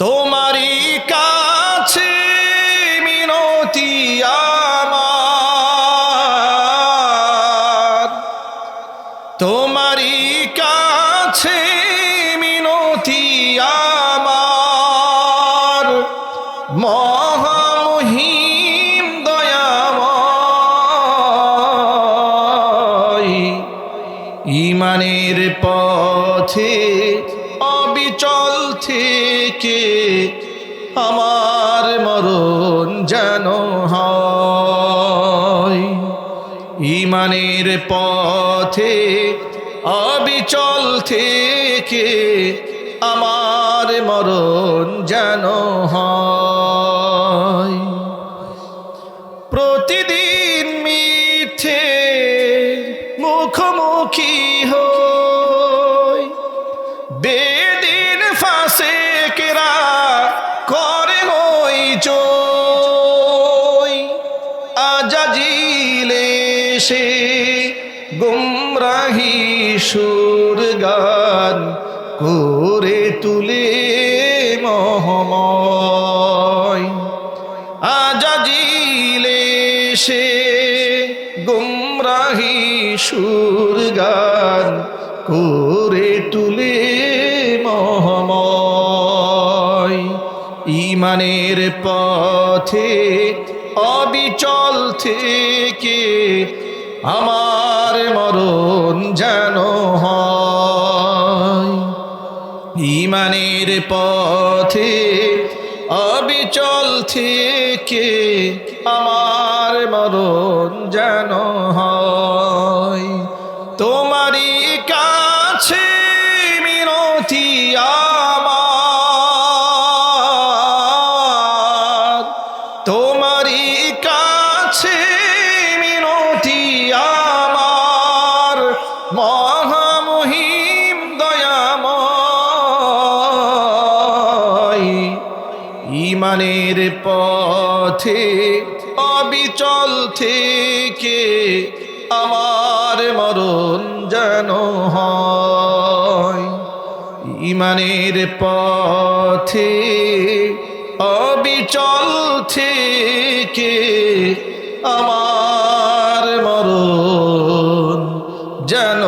তোমারই কাছে মিনতি আমার, তোমারই কাছে মিনতি আমার, মহামহিম দয়াময়। ইমানের পথে অবিচল থেকে আমার মরণ যেন হয়। ইমানের পথে অবিচল থেকে আমার মরণ যেন হয়। প্রতিদিন মিথ্যে মুখোমুখি হই, বেদিন ফাসেকেরা করে হইচই। আজাজিলে সে গুমরাহি সুর গান করে তুলে মহময়। আজাজিলে সে গুমরাহি সুর গান করে তুলে মহময়। ইমানের পথে অবিচল থেকে আমার মরণ যেন হয়। ইমানের পথে অবিচল থেকে আমার মরণ যেন হয়। তোমারই কাছে মিনতি আমার, তোমারই কাছে মিনতি আমার, মহামহিম দয়াময়। ইমানের পথে অবিচল থেকে আমার মরণ যেন হয়। ইমানের পথে অবিচল থেকে আমার মরণ যেন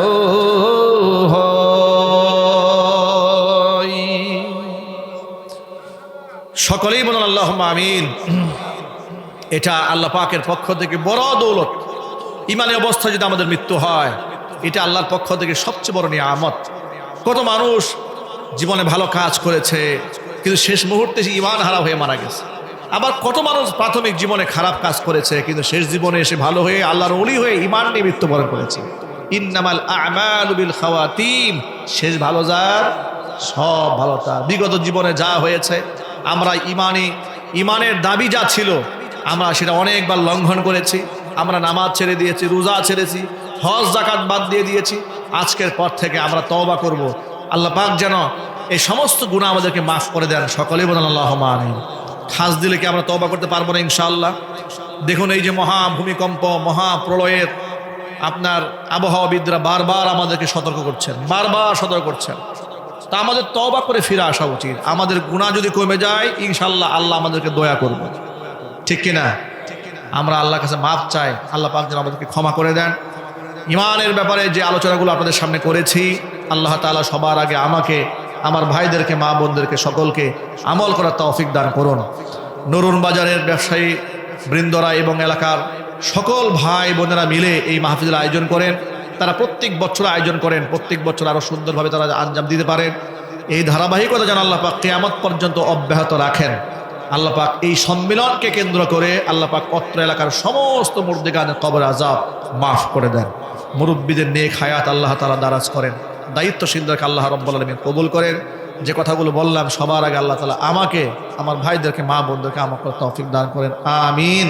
হয়। সকলেই বলুন আল্লাহুম্মা আমিন। এটা আল্লাহ পাকের পক্ষ থেকে বড় দৌলত। ইমানি অবস্থা যদি আমাদের মৃত্যু হয়, এটা আল্লাহর পক্ষ থেকে সবচেয়ে বড় নিয়ামত। কত মানুষ জীবনে ভালো কাজ করেছে কিন্তু শেষ মুহূর্তে সে ইমান হারা হয়ে মারা গেছে। আবার কত মানুষ প্রাথমিক জীবনে খারাপ কাজ করেছে কিন্তু শেষ জীবনে এসে ভালো হয়ে আল্লাহর ওলি হয়ে ইমান নিয়ে মৃত্যুবরণ করেছে। ইন্নামাল আ'মালু বিল খাওয়াতিম, শেষ ভালো যার সব ভালো তার। বিগত জীবনে যা হয়েছে, আমরা ইমানের দাবি যা ছিল আমরা সেটা অনেকবার লঙ্ঘন করেছি। আমরা নামাজ ছেড়ে দিয়েছি, রোজা ছেড়েছি, হজ জাকাত বাদ দিয়ে দিয়েছি। আজকের পর থেকে আমরা তওবা করব। আল্লাহ পাক যেন এই সমস্ত গুনাহ আমাদেরকে মাফ করে দেন। সকলেই বলেন আল্লাহুম্মা আমিন। খাস দিলে কি আমরা তওবা করতে পারবো না ইনশাআল্লাহ? দেখুন এই যে মহা ভূমিকম্প, মহা প্রলয়ের আপনার আবহাওয়াবিদরা বারবার আমাদেরকে সতর্ক করছেন, বারবার সতর্ক করছেন। তা আমাদের তওবা করে ফিরে আসা উচিত। আমাদের গুনাহ যদি কমে যায় ইনশাআল্লাহ আল্লাহ আমাদেরকে দয়া করবেন, ঠিক কিনা? আমরা আল্লাহর কাছে মাফ চাই, আল্লাহ পাক যেন আমাদেরকে ক্ষমা করে দেন। ইমানের ব্যাপারে যে আলোচনাগুলো আপনাদের সামনে করেছি, আল্লাহ তাআলা সবার আগে আমাকে, আমার ভাইদেরকে, মা বোনদেরকে সকলকে আমল করার তৌফিক দান করুন। নরুন বাজারের ব্যবসায়ী বৃন্দরা এবং এলাকার সকল ভাই বোনেরা মিলে এই মাহফিলের আয়োজন করেন। তারা প্রত্যেক বছর আয়োজন করেন, প্রত্যেক বছর আরও সুন্দরভাবে তারা আঞ্জাম দিতে পারেন। এই ধারাবাহিকতা যেন আল্লাহ পাক কিয়ামত পর্যন্ত অব্যাহত রাখেন। আল্লাহ পাক এই সম্মেলনকে কেন্দ্র করে আল্লাহ পাক অত্র এলাকার সমস্ত মুর্দিগানের কবর আযাব মাফ করে দেন। মুরব্বীদের নেক হায়াত আল্লাহ তাআলা দারাজ করেন। দায়িত্বশীলদেরকে আল্লাহ রাব্বুল আলামিন কবুল করেন। যে কথাগুলো বললাম সবার আগে আল্লাহ তাআলা আমাকে, আমার ভাইদেরকে, মা বোনদেরকে আমল করার তৌফিক দান করেন। আমিন।